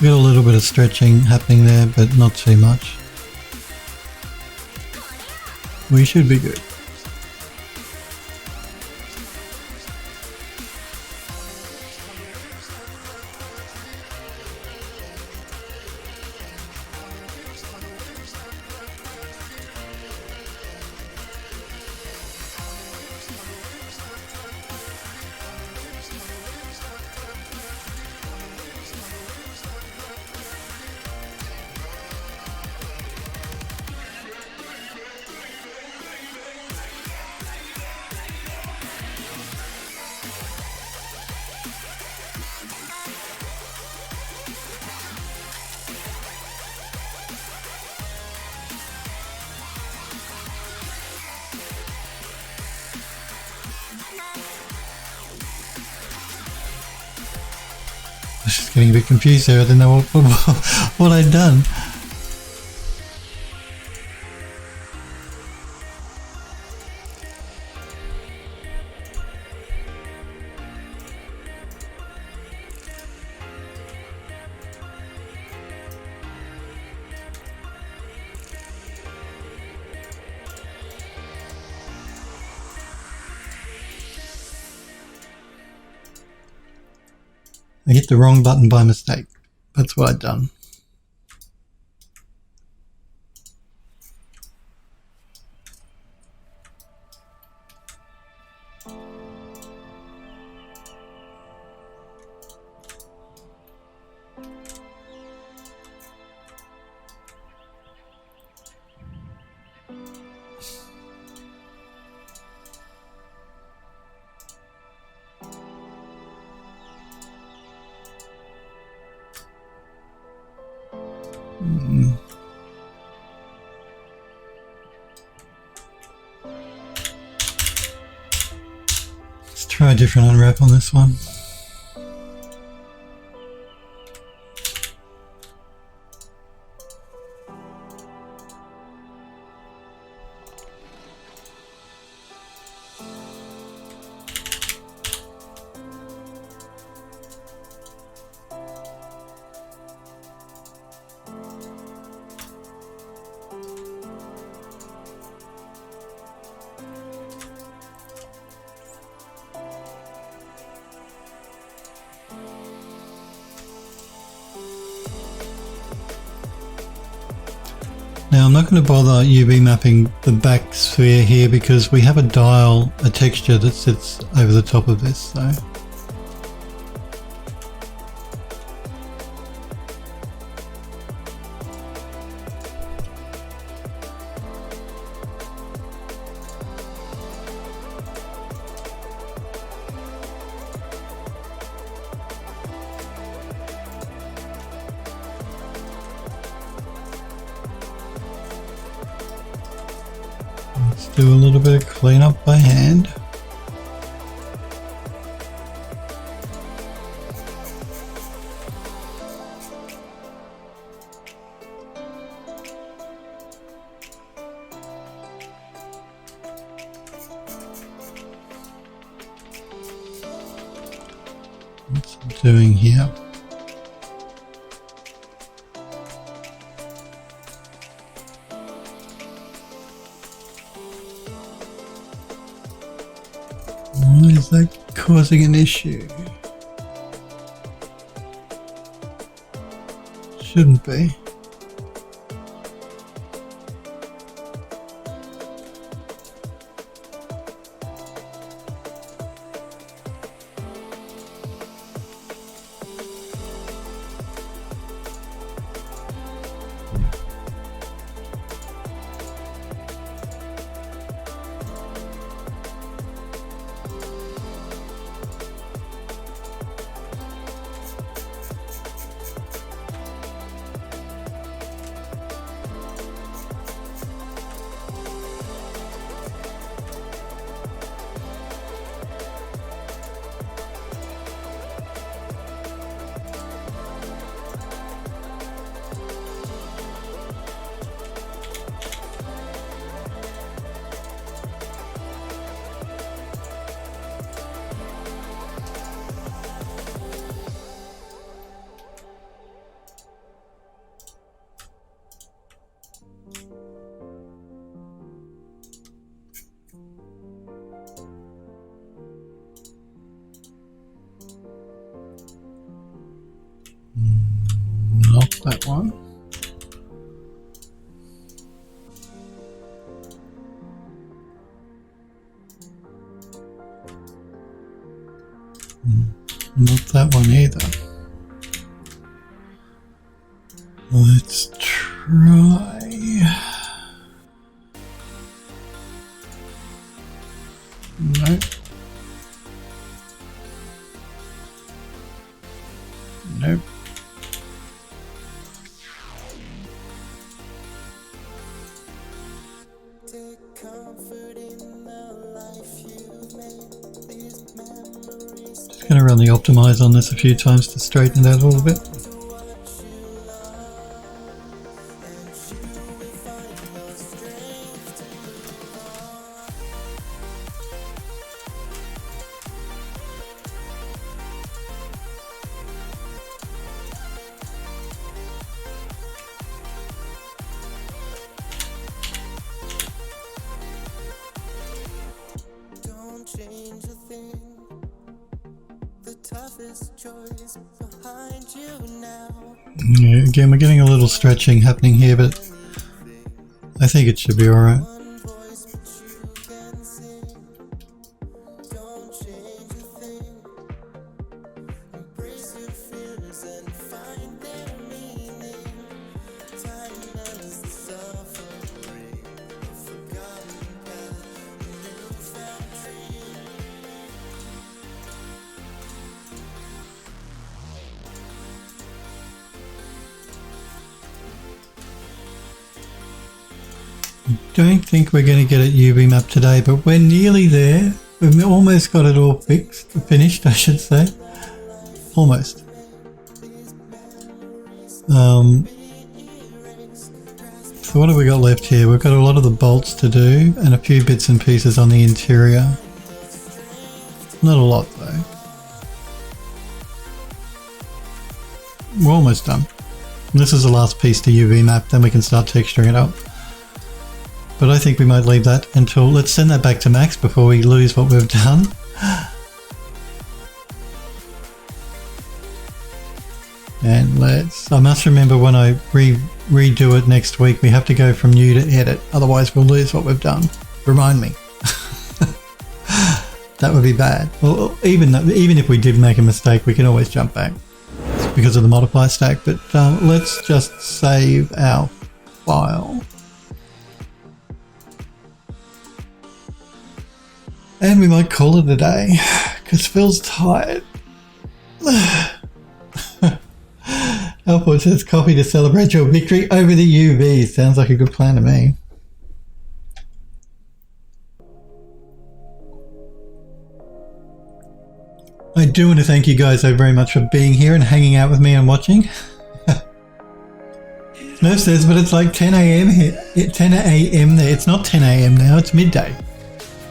Got a little bit of stretching happening there, but not too much. We should be good. I was just getting a bit confused there. I didn't know what I'd done. I hit the wrong button by mistake. That's what I'd done. Let's try a different unwrap on this one. Now I'm not going to bother UV mapping the back sphere here because we have a dial, a texture that sits over the top of this, so. Let's do a little bit of cleanup by hand. What's it doing here? Why is that causing an issue? Shouldn't be. that one. Not that one either. Let's try. Nope. Nope. Just going to run the optimize on this a few times to straighten it out a little bit. Yeah, again, we're getting a little stretching happening here, but I think it should be alright. Don't think we're going to get it UV map today, but we're nearly there. We've almost got it all finished, I should say. Almost. So what have we got left here? We've got a lot of the bolts to do and a few bits and pieces on the interior. Not a lot though. We're almost done. This is the last piece to UV map, then we can start texturing it up. But I think we might leave that until, let's send that back to Max before we lose what we've done. And I must remember when I redo it next week, we have to go from new to edit, otherwise we'll lose what we've done. Remind me. That would be bad. Well, even if we did make a mistake, we can always jump back because of the modify stack, but let's just save our file. And we might call it a day, because Phil's tired. Alpha says coffee to celebrate your victory over the UV. Sounds like a good plan to me. I do want to thank you guys so very much for being here and hanging out with me and watching. Nerf says, but it's like 10 a.m. here. 10 a.m. there. It's not 10 a.m. now, it's midday.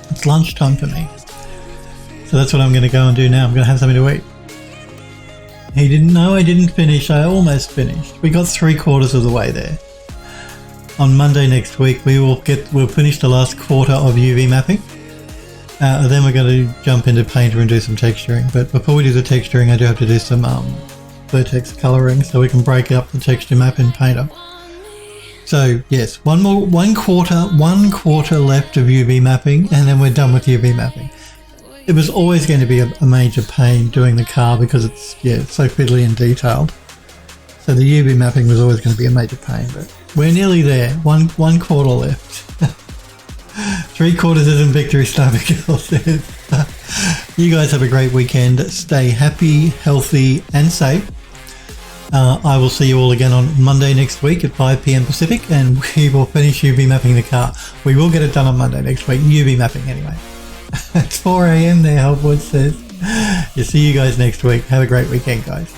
It's lunchtime for me. So that's what I'm going to go and do now. I'm going to have something to eat. He didn't know I didn't finish. I almost finished. We got 3/4 of the way there. On Monday next week, we'll finish the last quarter of UV mapping. Then we're going to jump into Painter and do some texturing. But before we do the texturing, I do have to do some vertex coloring so we can break up the texture map in Painter. So yes, one quarter left of UV mapping, and then we're done with UV mapping. It was always going to be a major pain doing the car because it's so fiddly and detailed. So the UV mapping was always going to be a major pain, but we're nearly there. One quarter left. 3/4 isn't victory, Starbuck says. You guys have a great weekend. Stay happy, healthy, and safe. I will see you all again on Monday next week at 5 p.m. Pacific, and we will finish UV mapping the car. We will get it done on Monday next week, UV mapping anyway. It's 4 a.m. there, Halfwood says. See you guys next week. Have a great weekend, guys.